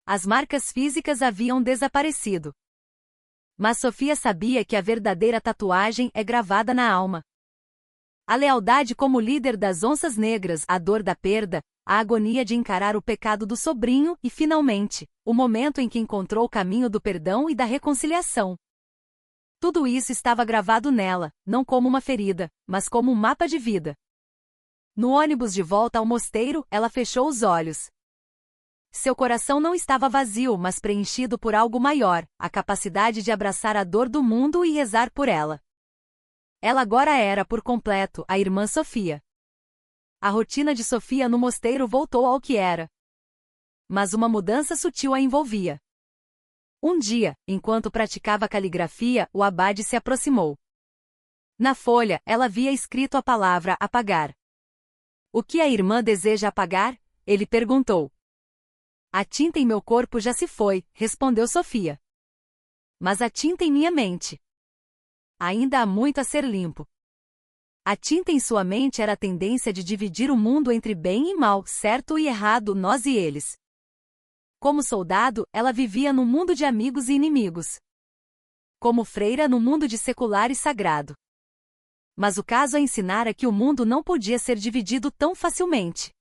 As marcas físicas haviam desaparecido. Mas Sofia sabia que a verdadeira tatuagem é gravada na alma. A lealdade como líder das Onças Negras, a dor da perda, a agonia de encarar o pecado do sobrinho e, finalmente, o momento em que encontrou o caminho do perdão e da reconciliação. Tudo isso estava gravado nela, não como uma ferida, mas como um mapa de vida. No ônibus de volta ao mosteiro, ela fechou os olhos. Seu coração não estava vazio, mas preenchido por algo maior, a capacidade de abraçar a dor do mundo e rezar por ela. Ela agora era, por completo, a irmã Sofia. A rotina de Sofia no mosteiro voltou ao que era. Mas uma mudança sutil a envolvia. Um dia, enquanto praticava caligrafia, o abade se aproximou. Na folha, ela havia escrito a palavra apagar. O que a irmã deseja apagar? Ele perguntou. A tinta em meu corpo já se foi, respondeu Sofia. Mas a tinta em minha mente? Ainda há muito a ser limpo. A tinta em sua mente era a tendência de dividir o mundo entre bem e mal, certo e errado, nós e eles. Como soldado, ela vivia no mundo de amigos e inimigos. Como freira, no mundo de secular e sagrado. Mas o caso a ensinar é que o mundo não podia ser dividido tão facilmente.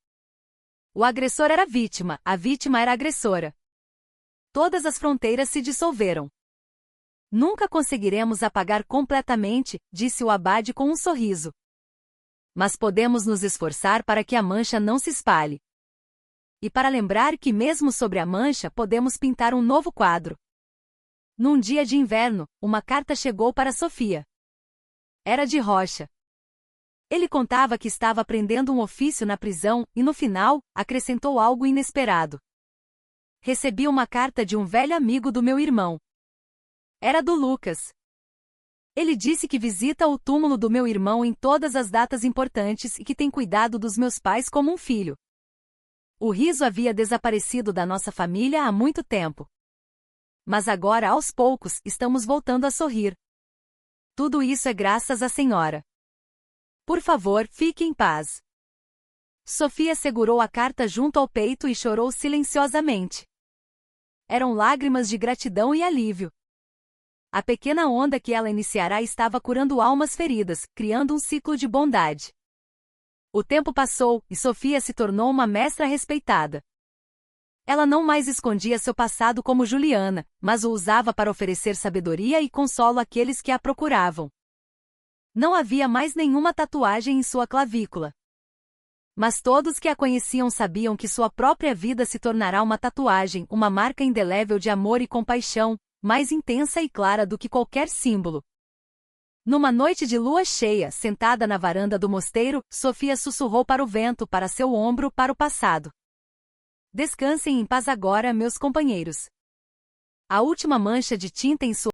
O agressor era vítima, a vítima era agressora. Todas as fronteiras se dissolveram. Nunca conseguiremos apagar completamente, disse o abade com um sorriso. Mas podemos nos esforçar para que a mancha não se espalhe. E para lembrar que mesmo sobre a mancha podemos pintar um novo quadro. Num dia de inverno, uma carta chegou para Sofia. Era de Rocha. Ele contava que estava aprendendo um ofício na prisão e, no final, acrescentou algo inesperado. Recebi uma carta de um velho amigo do meu irmão. Era do Lucas. Ele disse que visita o túmulo do meu irmão em todas as datas importantes e que tem cuidado dos meus pais como um filho. O riso havia desaparecido da nossa família há muito tempo. Mas agora, aos poucos, estamos voltando a sorrir. Tudo isso é graças à senhora. Por favor, fique em paz. Sofia segurou a carta junto ao peito e chorou silenciosamente. Eram lágrimas de gratidão e alívio. A pequena onda que ela iniciará estava curando almas feridas, criando um ciclo de bondade. O tempo passou, e Sofia se tornou uma mestra respeitada. Ela não mais escondia seu passado como Juliana, mas o usava para oferecer sabedoria e consolo àqueles que a procuravam. Não havia mais nenhuma tatuagem em sua clavícula. Mas todos que a conheciam sabiam que sua própria vida se tornará uma tatuagem, uma marca indelével de amor e compaixão, mais intensa e clara do que qualquer símbolo. Numa noite de lua cheia, sentada na varanda do mosteiro, Sofia sussurrou para o vento, para seu ombro, para o passado. Descansem em paz agora, meus companheiros. A última mancha de tinta em sua